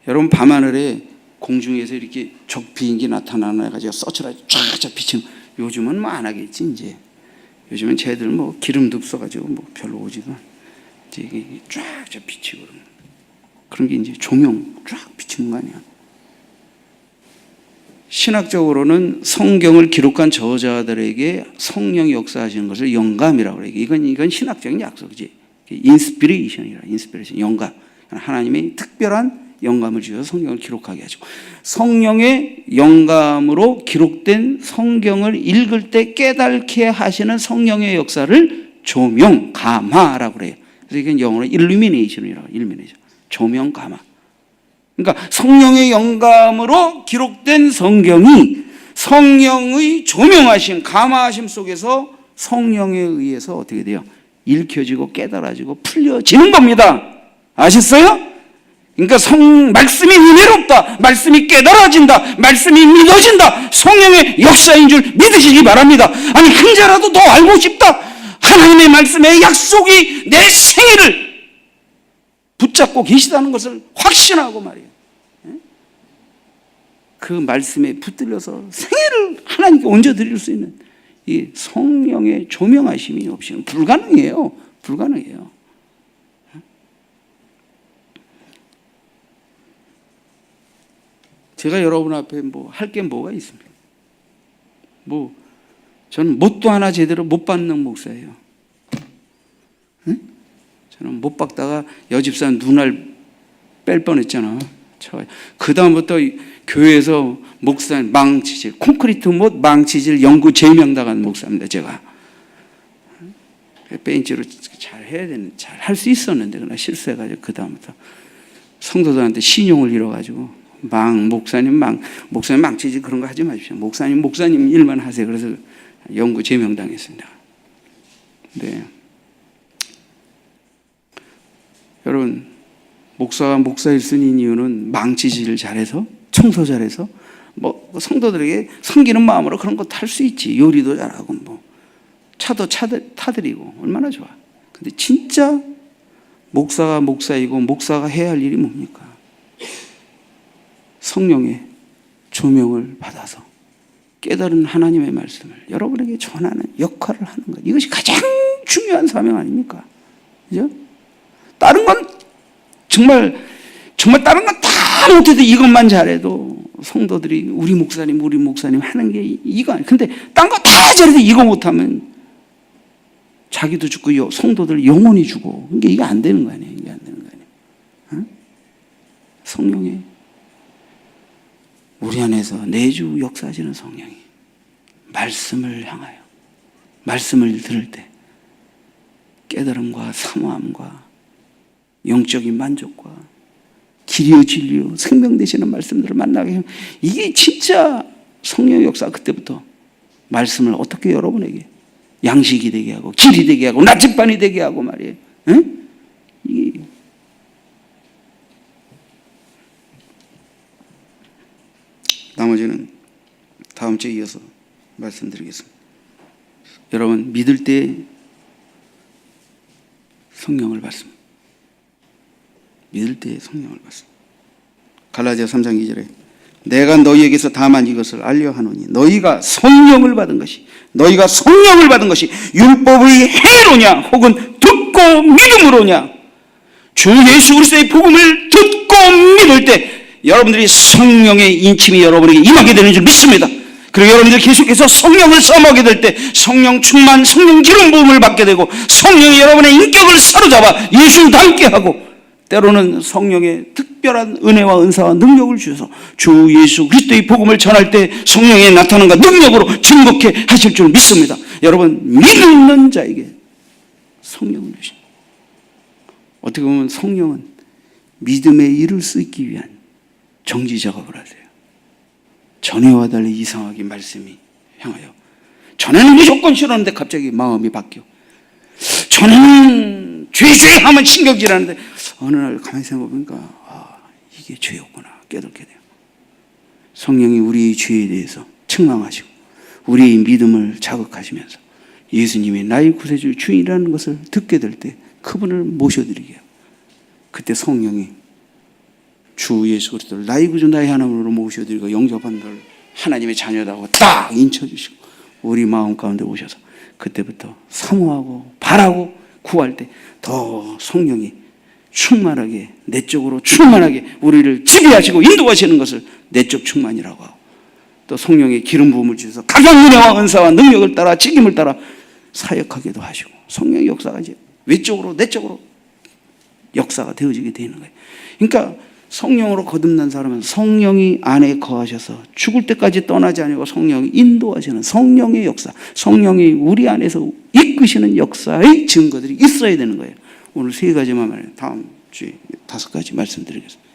여러분 밤하늘에 공중에서 이렇게 적 비행기 나타나는 애가 서치라 쫙쫙 비치면 요즘은 뭐 안 하겠지 이제. 요즘은 쟤들 뭐 기름도 없어가지고 뭐 별로 오지도 않아. 이제 이게 쫙쫙 비치고 그런 게 이제 조명 쫙 비치는 거 아니야. 신학적으로는 성경을 기록한 저자들에게 성령이 역사하시는 것을 영감이라고 그래요. 이건 신학적인 약속이지. 인스피레이션이라, 인스피레이션, 영감. 하나님의 특별한 영감을 주셔서 성경을 기록하게 하시고 성령의 영감으로 기록된 성경을 읽을 때 깨닫게 하시는 성령의 역사를 조명, 가마라고 그래요. 그래서 이건 영어로 일루미네이션이라고, 일루미네이션. 조명, 가마. 그러니까 성령의 영감으로 기록된 성경이 성령의 조명하심, 감화하심 속에서 성령에 의해서 어떻게 돼요? 읽혀지고 깨달아지고 풀려지는 겁니다. 아셨어요? 그러니까 말씀이 은혜롭다, 말씀이 깨달아진다, 말씀이 믿어진다, 성령의 역사인 줄 믿으시기 바랍니다. 아니 한 자라도 더 알고 싶다. 하나님의 말씀의 약속이 내 생애를 붙잡고 계시다는 것을 확신하고 말이에요. 그 말씀에 붙들려서 생애를 하나님께 얹어드릴 수 있는 이 성령의 조명하심이 없이는 불가능해요. 불가능해요. 제가 여러분 앞에 뭐 할 게 뭐가 있습니까? 뭐 저는 못도 하나 제대로 못 받는 목사예요. 응? 저는 못 박다가 여집사 눈알 뺄 뻔했잖아. 그 다음부터 교회에서 목사님 망치질, 콘크리트 못 망치질 연구 제명당한 목사입니다. 제가 벤치로 잘 해야 되는, 잘 할 수 있었는데 그러나 실수해가지고 그 다음부터 성도들한테 신용을 잃어가지고 목사님 망치질 그런 거 하지 마십시오. 목사님 일만 하세요. 그래서 연구 제명당했습니다. 네. 여러분, 목사가 목사일 수 있는 이유는 망치질을 잘해서, 청소 잘해서, 뭐 성도들에게 섬기는 마음으로 그런 것도 할 수 있지. 요리도 잘하고 뭐 차도 타드리고 얼마나 좋아. 근데 진짜 목사가 목사이고 목사가 해야 할 일이 뭡니까? 성령의 조명을 받아서 깨달은 하나님의 말씀을 여러분에게 전하는 역할을 하는 것. 이것이 가장 중요한 사명 아닙니까? 그죠? 다른 건 정말 다른 건 다 못해도 이것만 잘해도 성도들이 우리 목사님 하는 게 이거 아니에요. 근데 딴 거 다 잘해도 이거 못하면 자기도 죽고 성도들 영혼이 죽고. 그러니까 이게 안 되는 거 아니에요. 이게 안 되는 거 아니에요. 응? 성령의 우리 안에서 내주 역사하시는 성령이 말씀을 향하여 말씀을 들을 때 깨달음과 사모함과 영적인 만족과 길이요 진리요 생명 되시는 말씀들을 만나게 하면 이게 진짜 성령의 역사 그때부터 말씀을 어떻게 여러분에게 양식이 되게 하고 길이 되게 하고 나침반이 되게 하고 말이에요. 나머지는 다음 주에 이어서 말씀드리겠습니다. 여러분 믿을 때 성령을 받습니다. 믿을 때 성령을 받습니다. 갈라디아 3장 2절에 내가 너희에게서 다만 이것을 알려 하노니 너희가 성령을 받은 것이 율법의 해로냐 혹은 듣고 믿음으로냐. 주 예수 그리스도의 복음을 듣고 믿을 때 여러분들이 성령의 인침이 여러분에게 임하게 되는 줄 믿습니다. 그리고 여러분들이 계속해서 성령을 사모하게 될 때 성령 충만, 성령 기름 부음을 받게 되고 성령이 여러분의 인격을 사로잡아 예수 닮게 하고 때로는 성령의 특별한 은혜와 은사와 능력을 주셔서 주 예수 그리스도의 복음을 전할 때 성령의 나타남과 능력으로 증거케 하실 줄 믿습니다. 여러분 믿는 자에게 성령을 주십니다. 어떻게 보면 성령은 믿음의 일을 쓰기 위한 정지 작업을 하세요. 전에와 달리 이상하게 말씀이 향하여 전에는 무조건 싫었는데 갑자기 마음이 바뀌어. 전에는 죄 하면 신경질하는데 어느 날 가만히 생각해보니까 이게 죄였구나 깨닫게 돼요. 성령이 우리의 죄에 대해서 책망하시고 우리의 믿음을 자극하시면서 예수님이 나의 구세주 주인이라는 것을 듣게 될 때 그분을 모셔드리게 해요. 그때 성령이 주 예수 그리스도를 나의 구주 나의 하나님으로 모셔드리고 영접한 걸 하나님의 자녀라고 딱 인쳐주시고 우리 마음 가운데 오셔서 그때부터 사모하고 바라고 구할 때 더 성령이 충만하게 내적으로 충만하게 우리를 지배하시고 인도하시는 것을 내적 충만이라고 하고 또 성령의 기름 부음을 주셔서 각양 은혜와 은사와 능력을 따라 책임을 따라 사역하기도 하시고 성령의 역사가 이제 외적으로 내적으로 역사가 되어지게 되는 거예요. 그러니까 성령으로 거듭난 사람은 성령이 안에 거하셔서 죽을 때까지 떠나지 아니고 성령이 인도하시는 성령의 역사, 성령이 우리 안에서 이끄시는 역사의 증거들이 있어야 되는 거예요. 오늘 3가지만 말해요. 다음 주에 5가지 말씀드리겠습니다.